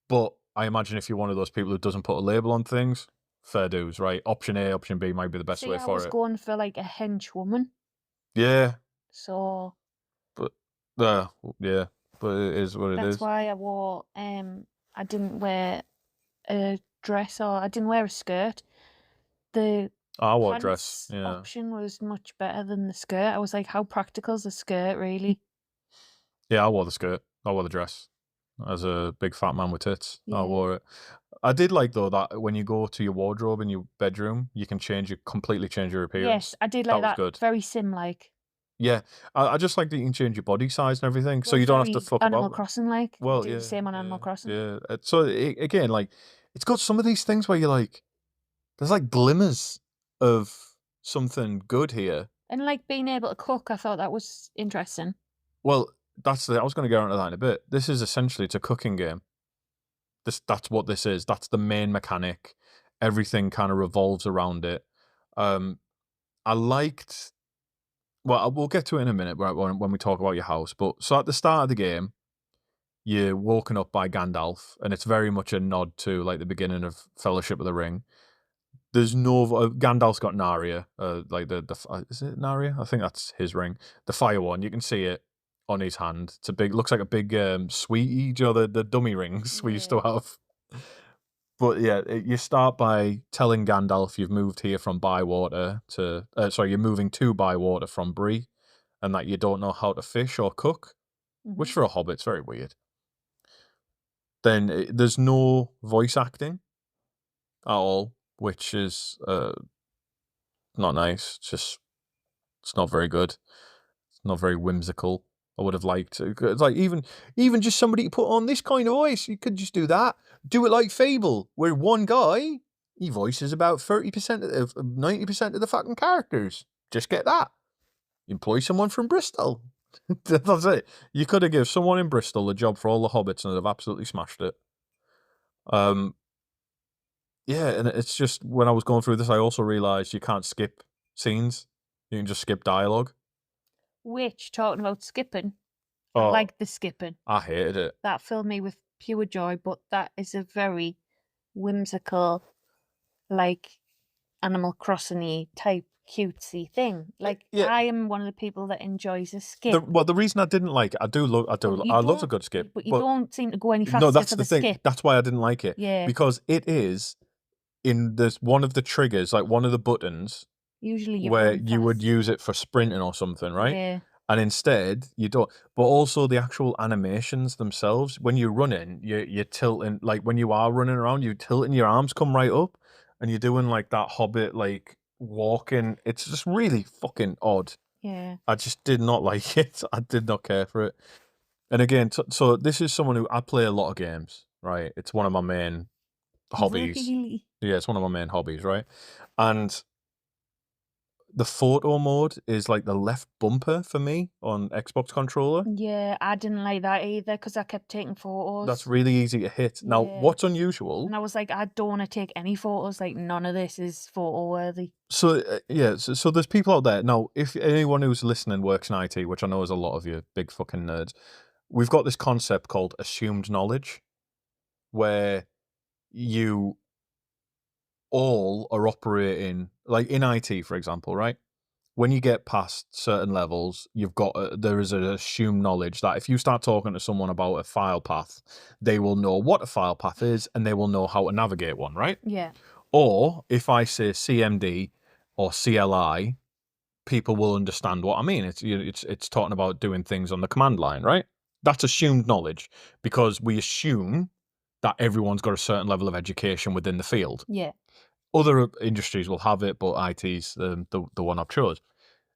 [SPEAKER 1] But I imagine if you're one of those people who doesn't put a label on things, fair dues, right? Option A, option B might be the best
[SPEAKER 2] See,
[SPEAKER 1] way
[SPEAKER 2] I
[SPEAKER 1] for
[SPEAKER 2] was
[SPEAKER 1] it.
[SPEAKER 2] going for, like, a hench woman,
[SPEAKER 1] Yeah,
[SPEAKER 2] so
[SPEAKER 1] but uh, yeah, but it is what it
[SPEAKER 2] that's
[SPEAKER 1] is.
[SPEAKER 2] why I didn't wear a dress or I didn't wear a skirt. The
[SPEAKER 1] I wore a dress.
[SPEAKER 2] pants
[SPEAKER 1] Yeah,
[SPEAKER 2] option was much better than the skirt. I was like, how practical is a skirt, really?
[SPEAKER 1] yeah, I wore the skirt. I wore the dress. As a big fat man with tits, I
[SPEAKER 2] Yeah.
[SPEAKER 1] wore it. I did like though that when you go to your wardrobe in your bedroom, you can completely change your
[SPEAKER 2] Yes,
[SPEAKER 1] appearance.
[SPEAKER 2] I did
[SPEAKER 1] That
[SPEAKER 2] like
[SPEAKER 1] was
[SPEAKER 2] that.
[SPEAKER 1] good.
[SPEAKER 2] Very sim-like.
[SPEAKER 1] Yeah, I just like that you can change your body size and everything, so
[SPEAKER 2] Well,
[SPEAKER 1] you don't have to
[SPEAKER 2] very
[SPEAKER 1] fuck
[SPEAKER 2] Animal
[SPEAKER 1] about.
[SPEAKER 2] Crossing like. You
[SPEAKER 1] Well,
[SPEAKER 2] do the
[SPEAKER 1] yeah,
[SPEAKER 2] same on Animal
[SPEAKER 1] yeah,
[SPEAKER 2] Crossing.
[SPEAKER 1] yeah. So again, like, it's got some of these things where you're like, there's like glimmers of something good here.
[SPEAKER 2] And like being able to cook, I thought that was interesting.
[SPEAKER 1] Well, I was going to go into that in a bit. This is essentially it's a cooking game. That's what this is. That's the main mechanic. Everything kind of revolves around it. Um, I liked. Well, we'll get to it in a minute, right, when we talk about your house. But so at the start of the game, you're woken up by Gandalf, and it's very much a nod to like the beginning of Fellowship of the Ring. There's no Gandalf's got Narya, like is it Narya? I think that's his ring, the fire one. You can see it on his hand. It's a big, looks like a big sweetie. Do you know the dummy rings we used to
[SPEAKER 2] Yeah.
[SPEAKER 1] have? But yeah, you start by telling Gandalf you've moved here from Bywater to, sorry, you're moving to Bywater from Bree, and that you don't know how to fish or cook,
[SPEAKER 2] Hmm.
[SPEAKER 1] which for a hobbit's very weird. Then there's no voice acting at all, which is not nice. It's not very good. It's not very whimsical. I would have liked to. It's like even just somebody to put on this kind of voice. You could just do that. Do it like Fable, where one guy he voices about 30% of 90% of the fucking characters. Just get that. Employ someone from Bristol. That's it. You could have given someone in Bristol a job for all the hobbits and they've absolutely smashed it. Um, yeah, and it's just when I was going through this, I also realised you can't skip scenes. You can just skip dialogue.
[SPEAKER 2] Which, talking about skipping, I
[SPEAKER 1] Oh,
[SPEAKER 2] like the skipping.
[SPEAKER 1] I hated it.
[SPEAKER 2] That filled me with pure joy, but that is a very whimsical, like Animal Crossing-y type cutesy thing. Like,
[SPEAKER 1] Yeah,
[SPEAKER 2] I am one of the people that enjoys a skip.
[SPEAKER 1] the reason I didn't like it,
[SPEAKER 2] But you
[SPEAKER 1] I love a
[SPEAKER 2] don't
[SPEAKER 1] good skip,
[SPEAKER 2] but you
[SPEAKER 1] but
[SPEAKER 2] don't seem to go any
[SPEAKER 1] no,
[SPEAKER 2] faster
[SPEAKER 1] that's
[SPEAKER 2] for
[SPEAKER 1] the
[SPEAKER 2] the
[SPEAKER 1] thing.
[SPEAKER 2] skip.
[SPEAKER 1] That's why I didn't like it
[SPEAKER 2] Yeah.
[SPEAKER 1] because it is in this one of the triggers, like one of the buttons
[SPEAKER 2] Usually you
[SPEAKER 1] where
[SPEAKER 2] run
[SPEAKER 1] you would
[SPEAKER 2] fast.
[SPEAKER 1] use it for sprinting or something, right?
[SPEAKER 2] Yeah.
[SPEAKER 1] And instead you don't. But also the actual animations themselves, when you're running, you're tilting. Like when you are running around, you tilting your arms come right up, and you're doing like that Hobbit like walking. It's just really fucking odd.
[SPEAKER 2] Yeah.
[SPEAKER 1] I just did not like it. I did not care for it. And again, so this is someone who I play a lot of games, right? It's one of my main hobbies.
[SPEAKER 2] Really?
[SPEAKER 1] Yeah, it's one of my main hobbies, right? And the photo mode is like the left bumper for me on Xbox controller.
[SPEAKER 2] Yeah, I didn't like that either because I kept taking
[SPEAKER 1] That's
[SPEAKER 2] photos.
[SPEAKER 1] really easy to hit. Now,
[SPEAKER 2] Yeah.
[SPEAKER 1] what's unusual?
[SPEAKER 2] And I was like, I don't wanna take any photos, like, none of this is photo worthy.
[SPEAKER 1] So yeah, so there's people out there now. If anyone who's listening works in IT, which I know is a lot of you, big fucking nerds, we've got this concept called assumed knowledge, where you all are operating like in IT, for example, right? when you get past certain levels, you've got there is an assumed knowledge that if you start talking to someone about a file path, they will know what a file path is and they will know how to navigate one, right?
[SPEAKER 2] Yeah.
[SPEAKER 1] Or if I say CMD or CLI, people will understand what I mean. It's talking about doing things on the command line, right? That's assumed knowledge because we assume that everyone's got a certain level of education within the field.
[SPEAKER 2] Yeah.
[SPEAKER 1] Other industries will have it, but IT's the one I've chose.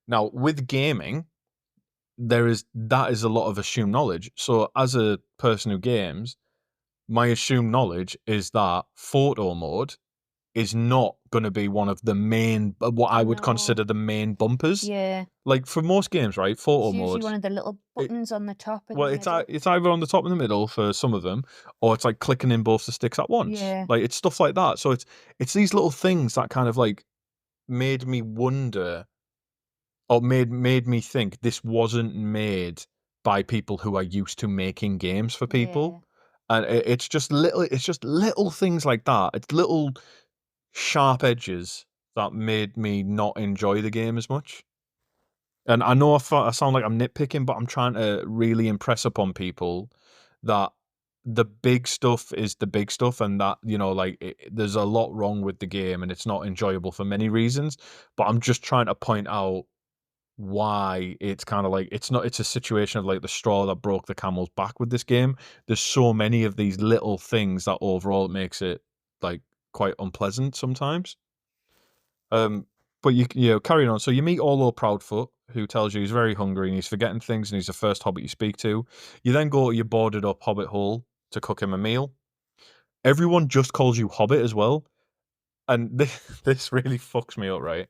[SPEAKER 1] Now with gaming, that is a lot of assumed knowledge. So as a person who games, my assumed knowledge is that photo mode is not going to be one of the main, what I would
[SPEAKER 2] No.
[SPEAKER 1] consider the main bumpers.
[SPEAKER 2] Yeah.
[SPEAKER 1] Like for most games, right?
[SPEAKER 2] It's
[SPEAKER 1] Photo
[SPEAKER 2] usually
[SPEAKER 1] mode.
[SPEAKER 2] one of the little
[SPEAKER 1] It,
[SPEAKER 2] buttons on the top in
[SPEAKER 1] well,
[SPEAKER 2] the middle.
[SPEAKER 1] it's either on the top and the middle for some of them, or it's like clicking in both the sticks at once.
[SPEAKER 2] Yeah.
[SPEAKER 1] Like it's stuff like that. So it's these little things that kind of like made me wonder, or made me think this wasn't made by people who are used to making games for people.
[SPEAKER 2] Yeah.
[SPEAKER 1] And it's just little things like that. It's little sharp edges that made me not enjoy the game as much. And I know I sound like I'm nitpicking, but I'm trying to really impress upon people that the big stuff is the big stuff, and that like there's a lot wrong with the game, and it's not enjoyable for many reasons. But I'm just trying to point out why it's kind of like it's a situation of like the straw that broke the camel's back with this game. There's so many of these little things that overall it makes it like quite unpleasant sometimes. Um, but carrying on. So you meet Orlo Proudfoot, who tells you he's very hungry and he's forgetting things, and he's the first hobbit you speak to. You then go to your boarded up hobbit hole to cook him a meal. Everyone just calls you Hobbit as well, and this really fucks me up, right?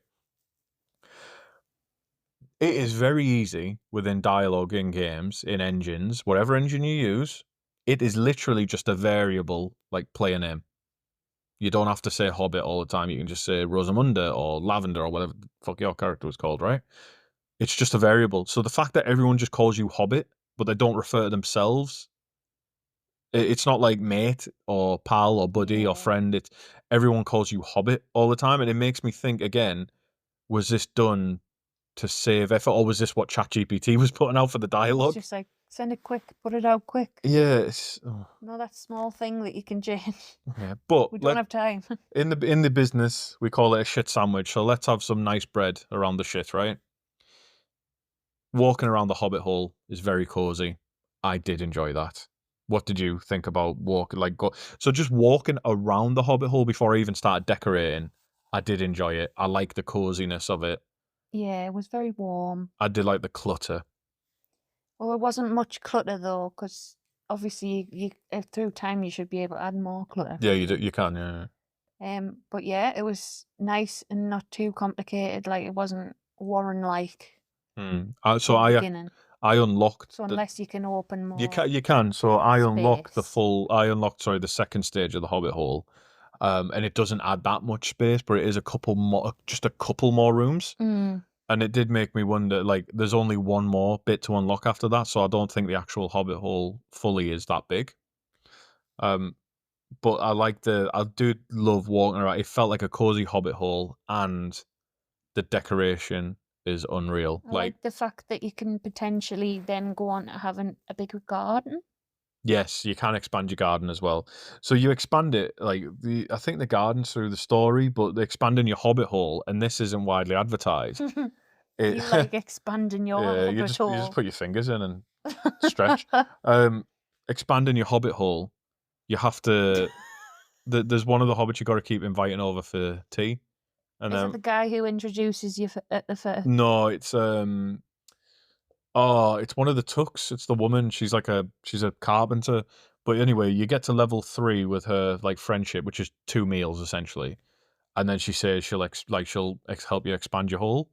[SPEAKER 1] It is very easy within dialogue in games, in engines, whatever engine you use. It is literally just a variable like player name. You don't have to say Hobbit all the time. You can just say Rosamunda or Lavender or whatever the fuck your character was called, right? It's just a variable. So the fact that everyone just calls you Hobbit, but they don't refer to themselves, it's not like mate or pal or buddy or
[SPEAKER 2] Yeah.
[SPEAKER 1] friend. It's everyone calls you Hobbit all the time, and it makes me think again: was this done to save effort, or was this what ChatGPT was putting out for the
[SPEAKER 2] It's
[SPEAKER 1] dialogue?
[SPEAKER 2] just like, send it quick, put it out quick.
[SPEAKER 1] Yes,
[SPEAKER 2] No, that small thing that you can change.
[SPEAKER 1] yeah. But
[SPEAKER 2] We don't have time.
[SPEAKER 1] in the business we call it a shit sandwich. So let's have some nice bread around the shit, right? Walking around the Hobbit Hole is very cozy. I did enjoy that. What did you think about walking? So just walking around the Hobbit Hole before I even started decorating. I did enjoy it. I like the coziness of it.
[SPEAKER 2] Yeah, it was very warm.
[SPEAKER 1] I did like the clutter.
[SPEAKER 2] Well, there wasn't much clutter though, because obviously through time you should be able to add more clutter.
[SPEAKER 1] Yeah, you do, you can. Yeah.
[SPEAKER 2] But yeah, it was nice and not too complicated. Like it wasn't Warren like
[SPEAKER 1] So
[SPEAKER 2] at the beginning.
[SPEAKER 1] I unlocked
[SPEAKER 2] So
[SPEAKER 1] the.
[SPEAKER 2] unless you can open more
[SPEAKER 1] You can. So I unlocked
[SPEAKER 2] space.
[SPEAKER 1] sorry, the second stage of the Hobbit Hole, and it doesn't add that much space, but it is a couple more, just a couple more rooms.
[SPEAKER 2] Mm,
[SPEAKER 1] And it did make me wonder, like, there's only one more bit to unlock after that, so I don't think the actual Hobbit hole fully is that big. Um, but I do love walking around. It felt like a cozy Hobbit hole, and the decoration is unreal.
[SPEAKER 2] I
[SPEAKER 1] Like,
[SPEAKER 2] like the fact that you can potentially then go on to having a bigger garden.
[SPEAKER 1] yes, you can expand your garden as well. So you expand it, like, I think the garden's through the story, but expanding your Hobbit hole, and this isn't widely advertised. It,
[SPEAKER 2] You like expanding your
[SPEAKER 1] yeah,
[SPEAKER 2] hobbit
[SPEAKER 1] you just
[SPEAKER 2] hole.
[SPEAKER 1] put your fingers in and stretch. Um, Expanding your Hobbit hole, you have to. There's one of the hobbits you got to keep inviting over for tea, and
[SPEAKER 2] Is it
[SPEAKER 1] then
[SPEAKER 2] the guy who introduces you at the first?
[SPEAKER 1] no, it's one of the Tooks. It's the woman. She's a carpenter. But anyway, you get to level 3 with her like friendship, which is 2 meals essentially, and then she says she'll help you expand your hole.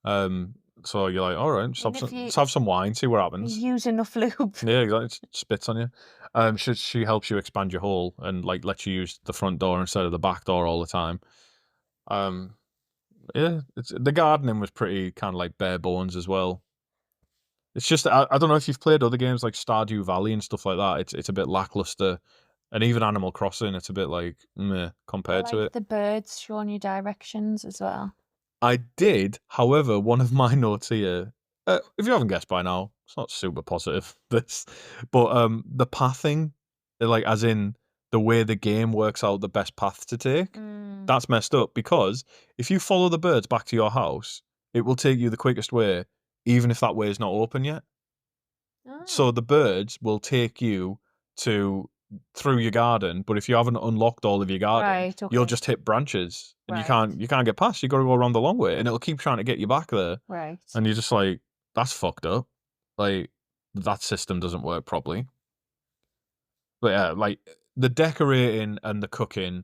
[SPEAKER 1] Um, so you're like, all right,
[SPEAKER 2] And if
[SPEAKER 1] let's have some wine, see what
[SPEAKER 2] you
[SPEAKER 1] happens.
[SPEAKER 2] use enough lube.
[SPEAKER 1] Yeah, exactly. It spits on you. She helps you expand your hole and like lets you use the front door instead of the back door all the time. Um, yeah, the gardening was pretty kind of like bare bones as well. It's just I don't know if you've played other games like Stardew Valley and stuff like that. It's a bit lackluster, and even Animal Crossing, it's a bit like meh
[SPEAKER 2] I
[SPEAKER 1] compared to
[SPEAKER 2] like
[SPEAKER 1] it.
[SPEAKER 2] the birds showing you directions as well.
[SPEAKER 1] I did, however, one of my notes here, if you haven't guessed by now, it's not super positive, this, but the pathing, like as in the way the game works out the best path to take, that's messed up because if you follow the birds back to your house, it will take you the quickest way, even if that way is not open yet. So
[SPEAKER 2] Oh,
[SPEAKER 1] the birds will take you to through your garden, but if you haven't unlocked all of your garden,
[SPEAKER 2] right.
[SPEAKER 1] you'll
[SPEAKER 2] Okay.
[SPEAKER 1] just hit branches and you
[SPEAKER 2] Right.
[SPEAKER 1] can't get past. You got to go around the long way, and it'll keep trying to get you back there,
[SPEAKER 2] Right.
[SPEAKER 1] and you're just like, that's fucked up. Like that system doesn't work properly. But yeah, like the decorating and the cooking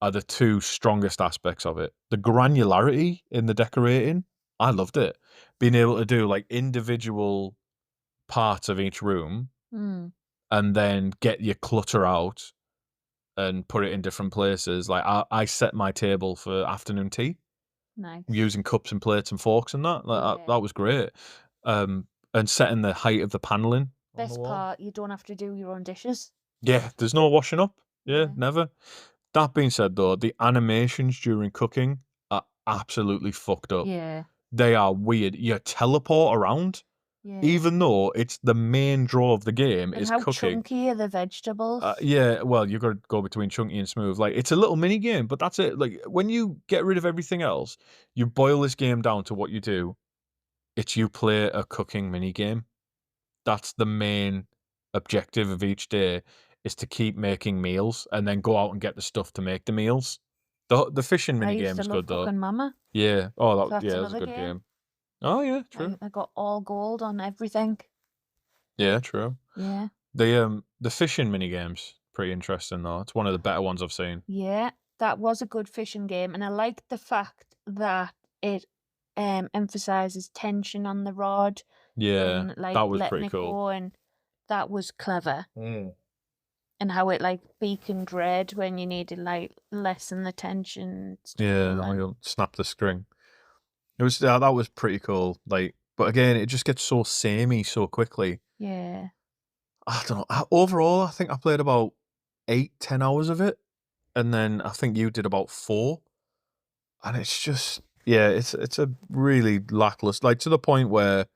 [SPEAKER 1] are the two strongest aspects of it. The granularity in the decorating, I loved it. Being able to do like individual parts of each room
[SPEAKER 2] Mm,
[SPEAKER 1] and then get your clutter out and put it in different places. Like I set my table for afternoon tea
[SPEAKER 2] nice.
[SPEAKER 1] using cups and plates and forks and that. Like
[SPEAKER 2] Yeah.
[SPEAKER 1] that was great. And setting the height of the paneling on the
[SPEAKER 2] Best
[SPEAKER 1] wall.
[SPEAKER 2] part, you don't have to do your own dishes.
[SPEAKER 1] Yeah, there's no washing up. Yeah,
[SPEAKER 2] Yeah.
[SPEAKER 1] never. That being said, though, the animations during cooking are absolutely fucked up.
[SPEAKER 2] Yeah.
[SPEAKER 1] They are weird. You teleport around,
[SPEAKER 2] Yeah.
[SPEAKER 1] even though it's the main draw of the game
[SPEAKER 2] And
[SPEAKER 1] is
[SPEAKER 2] how
[SPEAKER 1] cooking.
[SPEAKER 2] chunky are the vegetables?
[SPEAKER 1] Yeah, well, you've got to go between chunky and smooth. Like, it's a little mini game, but that's it. Like, when you get rid of everything else, you boil this game down to what you do. It's you play a cooking mini game. That's the main objective of each day is to keep making meals and then go out and get the stuff to make the meals. The fishing
[SPEAKER 2] I
[SPEAKER 1] mini
[SPEAKER 2] used
[SPEAKER 1] game
[SPEAKER 2] to
[SPEAKER 1] is
[SPEAKER 2] love
[SPEAKER 1] good though.
[SPEAKER 2] Cooking Mama.
[SPEAKER 1] Yeah.
[SPEAKER 2] So that's
[SPEAKER 1] Yeah, that was a
[SPEAKER 2] another
[SPEAKER 1] good
[SPEAKER 2] game.
[SPEAKER 1] game. Oh yeah, true.
[SPEAKER 2] I got all gold on everything.
[SPEAKER 1] Yeah, true.
[SPEAKER 2] Yeah.
[SPEAKER 1] The fishing mini games pretty interesting though. It's one of the better ones I've seen.
[SPEAKER 2] Yeah. That was a good fishing game. And I liked the fact that it emphasizes tension on the rod
[SPEAKER 1] Yeah,
[SPEAKER 2] and like
[SPEAKER 1] that was
[SPEAKER 2] letting
[SPEAKER 1] pretty
[SPEAKER 2] it
[SPEAKER 1] cool.
[SPEAKER 2] go, and that was clever.
[SPEAKER 1] Mm.
[SPEAKER 2] And how it like beaconed red when you needed like lessen the tension and stuff
[SPEAKER 1] Yeah,
[SPEAKER 2] like that.
[SPEAKER 1] you'll snap the string. It was that was pretty cool. Like, but again, it just gets so samey so quickly.
[SPEAKER 2] Yeah.
[SPEAKER 1] I don't know. Overall, I think I played about 8, 10 hours of it, and then I think you did about 4. And it's just, yeah, it's a really lackluster, like to the point where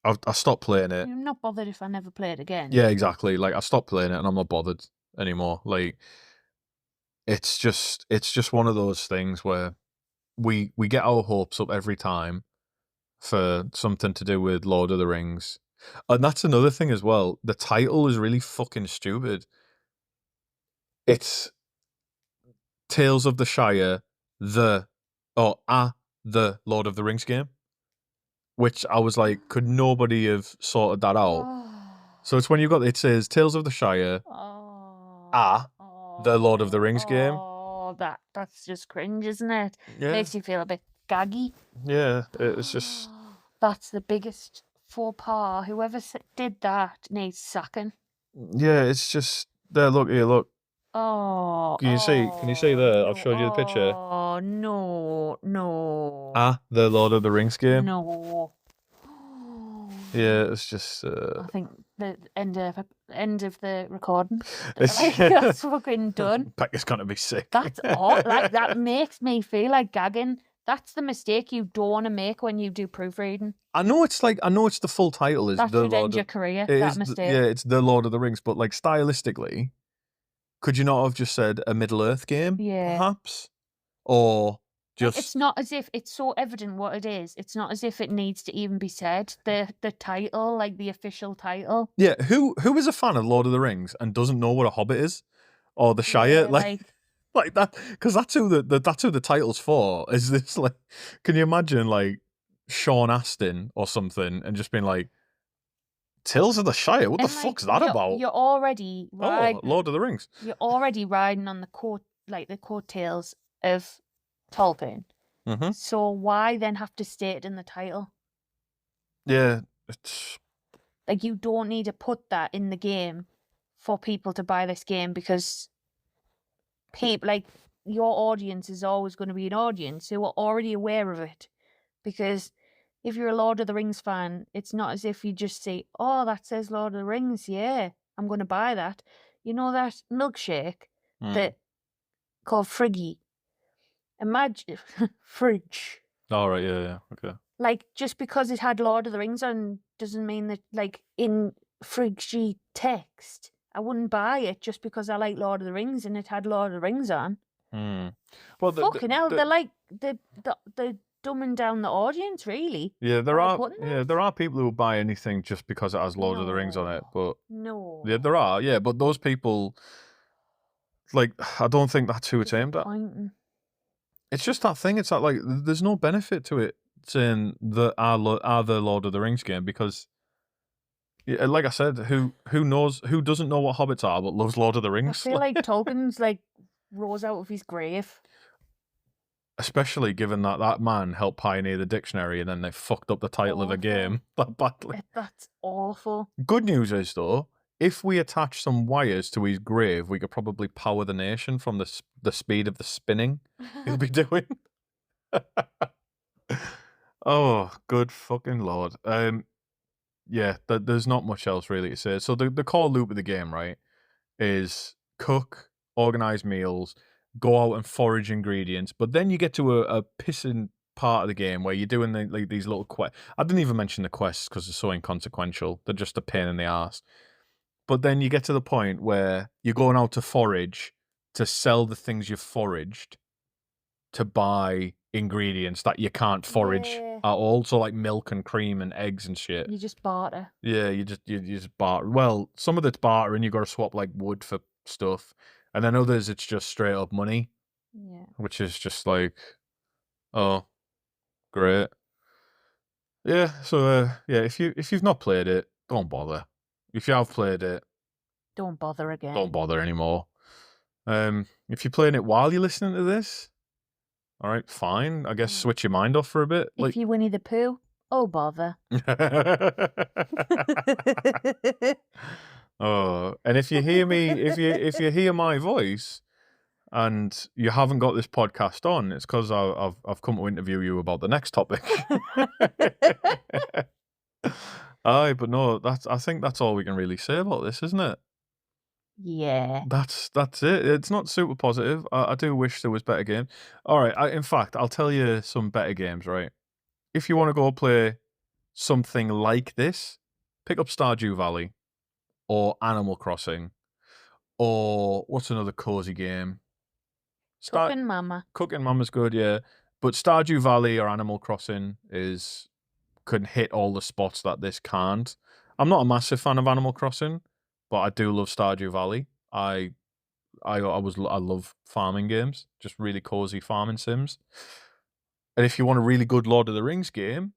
[SPEAKER 1] I stopped playing it.
[SPEAKER 2] I'm not bothered if I never play it again.
[SPEAKER 1] Yeah, exactly. Like I stopped playing it, and I'm not bothered anymore. Like it's just one of those things where we get our hopes up every time for something to do with Lord of the Rings. And that's another thing as well. The title is really fucking stupid. It's Tales of the Shire, the the Lord of the Rings game, which I was like, could nobody have sorted that out?
[SPEAKER 2] Oh.
[SPEAKER 1] So it's when you got it says Tales of the Shire,
[SPEAKER 2] Oh.
[SPEAKER 1] the Lord of the
[SPEAKER 2] Oh.
[SPEAKER 1] Rings game.
[SPEAKER 2] Oh. That's just cringe, isn't it?
[SPEAKER 1] Yeah,
[SPEAKER 2] Makes you feel a bit gaggy.
[SPEAKER 1] yeah. It's just
[SPEAKER 2] That's the biggest faux pas. Whoever did that needs sacking.
[SPEAKER 1] yeah. It's just there. Look here. Look.
[SPEAKER 2] Oh,
[SPEAKER 1] Can you see? Can you see
[SPEAKER 2] oh,
[SPEAKER 1] there? I've
[SPEAKER 2] no,
[SPEAKER 1] showed you the picture.
[SPEAKER 2] oh, no, no,
[SPEAKER 1] The Lord of the Rings game.
[SPEAKER 2] no.
[SPEAKER 1] Yeah, it's just.
[SPEAKER 2] I think the end of the recording.
[SPEAKER 1] It's
[SPEAKER 2] Like that's fucking done.
[SPEAKER 1] Becca's gonna be sick.
[SPEAKER 2] That's all. Like that makes me feel like gagging. That's the mistake you don't want to make when you do proofreading.
[SPEAKER 1] I know it's like I know it's the full title is
[SPEAKER 2] That
[SPEAKER 1] the
[SPEAKER 2] should
[SPEAKER 1] Lord
[SPEAKER 2] end your
[SPEAKER 1] of.
[SPEAKER 2] career.
[SPEAKER 1] It
[SPEAKER 2] That
[SPEAKER 1] is
[SPEAKER 2] mistake.
[SPEAKER 1] yeah, it's the Lord of the Rings, but like stylistically, could you not have just said a Middle Earth game,
[SPEAKER 2] Yeah.
[SPEAKER 1] perhaps, or
[SPEAKER 2] Like it's
[SPEAKER 1] just
[SPEAKER 2] not as if it's so evident what it is. It's not as if it needs to even be said. The title, like the official title.
[SPEAKER 1] yeah? Who is a fan of Lord of the Rings and doesn't know what a Hobbit is or the Shire?
[SPEAKER 2] Yeah,
[SPEAKER 1] Like
[SPEAKER 2] like
[SPEAKER 1] like that because that's who that's who the title's for. Is this like? Can you imagine like Sean Astin or something and just being like Tales of the Shire? What the
[SPEAKER 2] and like
[SPEAKER 1] fuck's that about?
[SPEAKER 2] you're already
[SPEAKER 1] Oh,
[SPEAKER 2] riding
[SPEAKER 1] Lord of the Rings.
[SPEAKER 2] you're already riding on the coattails of Tolkien.
[SPEAKER 1] Mm-hmm.
[SPEAKER 2] So why then have to state it in the title?
[SPEAKER 1] Yeah, it's
[SPEAKER 2] Like you don't need to put that in the game for people to buy this game because people like your audience is always going to be an audience who are already aware of it. Because if you're a Lord of the Rings fan, it's not as if you just say, "Oh, that says Lord of the Rings, yeah, I'm going to buy that." You know that milkshake that called Friggy. Imagine fridge.
[SPEAKER 1] All right, yeah, yeah, okay.
[SPEAKER 2] Like, just because it had Lord of the Rings on doesn't mean that, like, in Frigsy text, I wouldn't buy it just because I like Lord of the Rings and it had Lord of the Rings on.
[SPEAKER 1] Hmm. Well,
[SPEAKER 2] Fucking hell, they're like they're dumbing down the audience, really,
[SPEAKER 1] yeah,
[SPEAKER 2] by putting
[SPEAKER 1] there
[SPEAKER 2] this.
[SPEAKER 1] are people who will buy anything just because it has Lord of the Rings on it,
[SPEAKER 2] No.
[SPEAKER 1] but yeah,
[SPEAKER 2] No.
[SPEAKER 1] there are, yeah, but those people, like, I don't think that's who it's aimed at.
[SPEAKER 2] Disappointing.
[SPEAKER 1] It's just that thing. It's that, like, there's no benefit to it saying that are the Lord of the Rings game because, yeah, like I said, who doesn't know what hobbits are but loves Lord of the
[SPEAKER 2] I
[SPEAKER 1] Rings?
[SPEAKER 2] feel like Tolkien's, like, rose out of his grave.
[SPEAKER 1] Especially given that that man helped pioneer the dictionary and then they fucked up the title of a
[SPEAKER 2] Awful.
[SPEAKER 1] game that badly.
[SPEAKER 2] That's awful.
[SPEAKER 1] Good news is, though, if we attach some wires to his grave, we could probably power the nation from the speed of the spinning he'll be doing. Oh, good fucking lord. Yeah, there's not much else really to say. So the core loop of the game, right, is cook, organize meals, go out and forage ingredients, but then you get to a pissing part of the game where you're doing like these little quests. I didn't even mention the quests because they're so inconsequential. They're just a pain in the ass. But then you get to the point where you're going out to forage to sell the things you've foraged to buy ingredients that you can't forage
[SPEAKER 2] Yeah.
[SPEAKER 1] at all. So like milk and cream and eggs and shit.
[SPEAKER 2] You just barter.
[SPEAKER 1] Yeah, you just barter. Well, some of it's bartering. You got to swap like wood for stuff, and then others it's just straight up money,
[SPEAKER 2] Yeah.
[SPEAKER 1] which is just like, oh, great. Yeah. So yeah, if you've not played it, don't bother. If you have played it,
[SPEAKER 2] Don't bother
[SPEAKER 1] don't
[SPEAKER 2] again.
[SPEAKER 1] bother anymore. If you're playing it while you're listening to this, all right, fine. I guess
[SPEAKER 2] Mm.
[SPEAKER 1] switch your mind off for a bit.
[SPEAKER 2] If
[SPEAKER 1] Like,
[SPEAKER 2] you Winnie the Pooh, oh bother.
[SPEAKER 1] oh, and if you hear me, if you hear my voice and you haven't got this podcast on, it's because I've come to interview you about the next topic. Aye, but no, I think that's all we can really say about this, isn't it?
[SPEAKER 2] Yeah.
[SPEAKER 1] That's it. It's not super positive. I do wish there was better games. All right, in fact, I'll tell you some better games. Right, if you want to go play something like this, pick up Stardew Valley or Animal Crossing or what's another cozy game? Start
[SPEAKER 2] Cooking mama.
[SPEAKER 1] Cooking Mama's good, yeah. But Stardew Valley or Animal Crossing can hit all the spots that this can't. I'm not a massive fan of Animal Crossing, but I do love Stardew Valley. I love farming games, just really cozy farming sims. And if you want a really good Lord of the Rings game,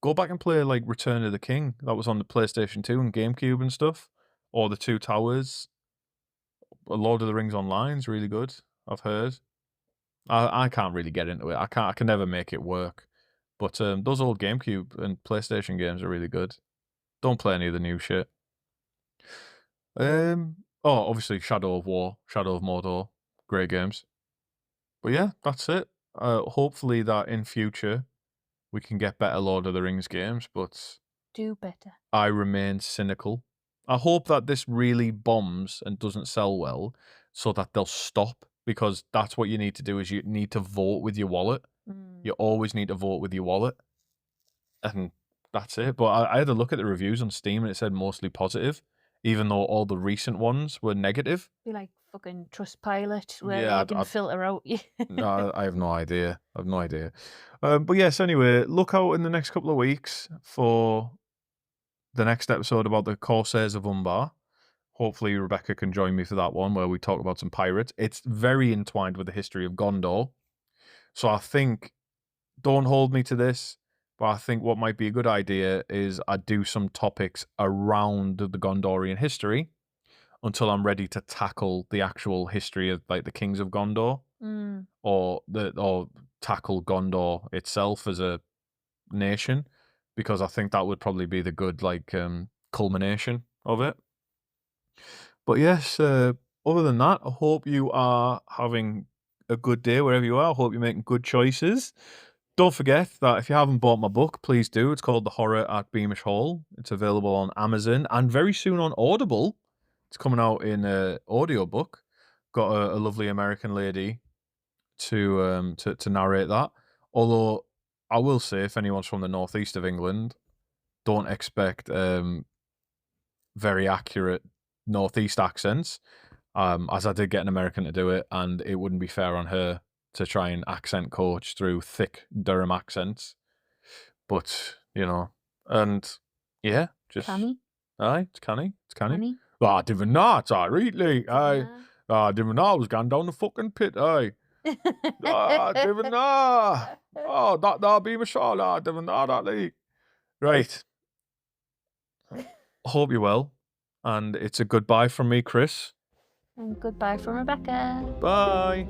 [SPEAKER 1] go back and play like Return of the King. That was on the PlayStation 2 and GameCube and stuff. Or the Two Towers. Lord of the Rings Online is really good, I've heard. I can't really get into it. I can never make it work. But those old GameCube and PlayStation games are really good. Don't play any of the new shit. Oh, obviously Shadow of War, Shadow of Mordor, great games. But yeah, that's it. Hopefully that in future we can get better Lord of the Rings games, but
[SPEAKER 2] Do better.
[SPEAKER 1] I remain cynical. I hope that this really bombs and doesn't sell well so that they'll stop because that's what you need to do is you need to vote with your wallet.
[SPEAKER 2] Mm.
[SPEAKER 1] You always need to vote with your wallet. And that's it. But I had a look at the reviews on Steam and it said mostly positive, even though all the recent ones were negative.
[SPEAKER 2] Be like fucking Trustpilot where
[SPEAKER 1] Yeah,
[SPEAKER 2] you can filter out you.
[SPEAKER 1] no, I have no idea. I have no idea. But yes, anyway, look out in the next couple of weeks for the next episode about the Corsairs of Umbar. Hopefully, Rebecca can join me for that one where we talk about some pirates. It's very entwined with the history of Gondor. So I think, don't hold me to this, but I think what might be a good idea is I do some topics around the Gondorian history until I'm ready to tackle the actual history of like the kings of Gondor
[SPEAKER 2] Mm.
[SPEAKER 1] or tackle Gondor itself as a nation because I think that would probably be the good like culmination of it. But yes, other than that, I hope you are having a good day wherever you are. I hope you're making good choices. Don't forget that if you haven't bought my book, please do. It's called The Horror at Beamish Hall. It's available on Amazon and very soon on Audible. It's coming out in a audiobook. Got a lovely American lady to narrate that. Although I will say if anyone's from the northeast of England, don't expect, very accurate northeast accents, as I did get an American to do it, and it wouldn't be fair on her to try and accent coach through thick Durham accents. But, and yeah, just
[SPEAKER 2] Canny,
[SPEAKER 1] aye, it's canny, it's canny.
[SPEAKER 2] canny,
[SPEAKER 1] "Oh, I didn't know, it's all right, like, aye.
[SPEAKER 2] didn't
[SPEAKER 1] I didn't know I was going down the fucking pit, aye. I didn't
[SPEAKER 2] I?
[SPEAKER 1] know. Oh, that'll be my shot, I didn't know that, like." Right, hope you're well, and it's a goodbye from me, Chris.
[SPEAKER 2] And goodbye from Rebecca.
[SPEAKER 1] Bye.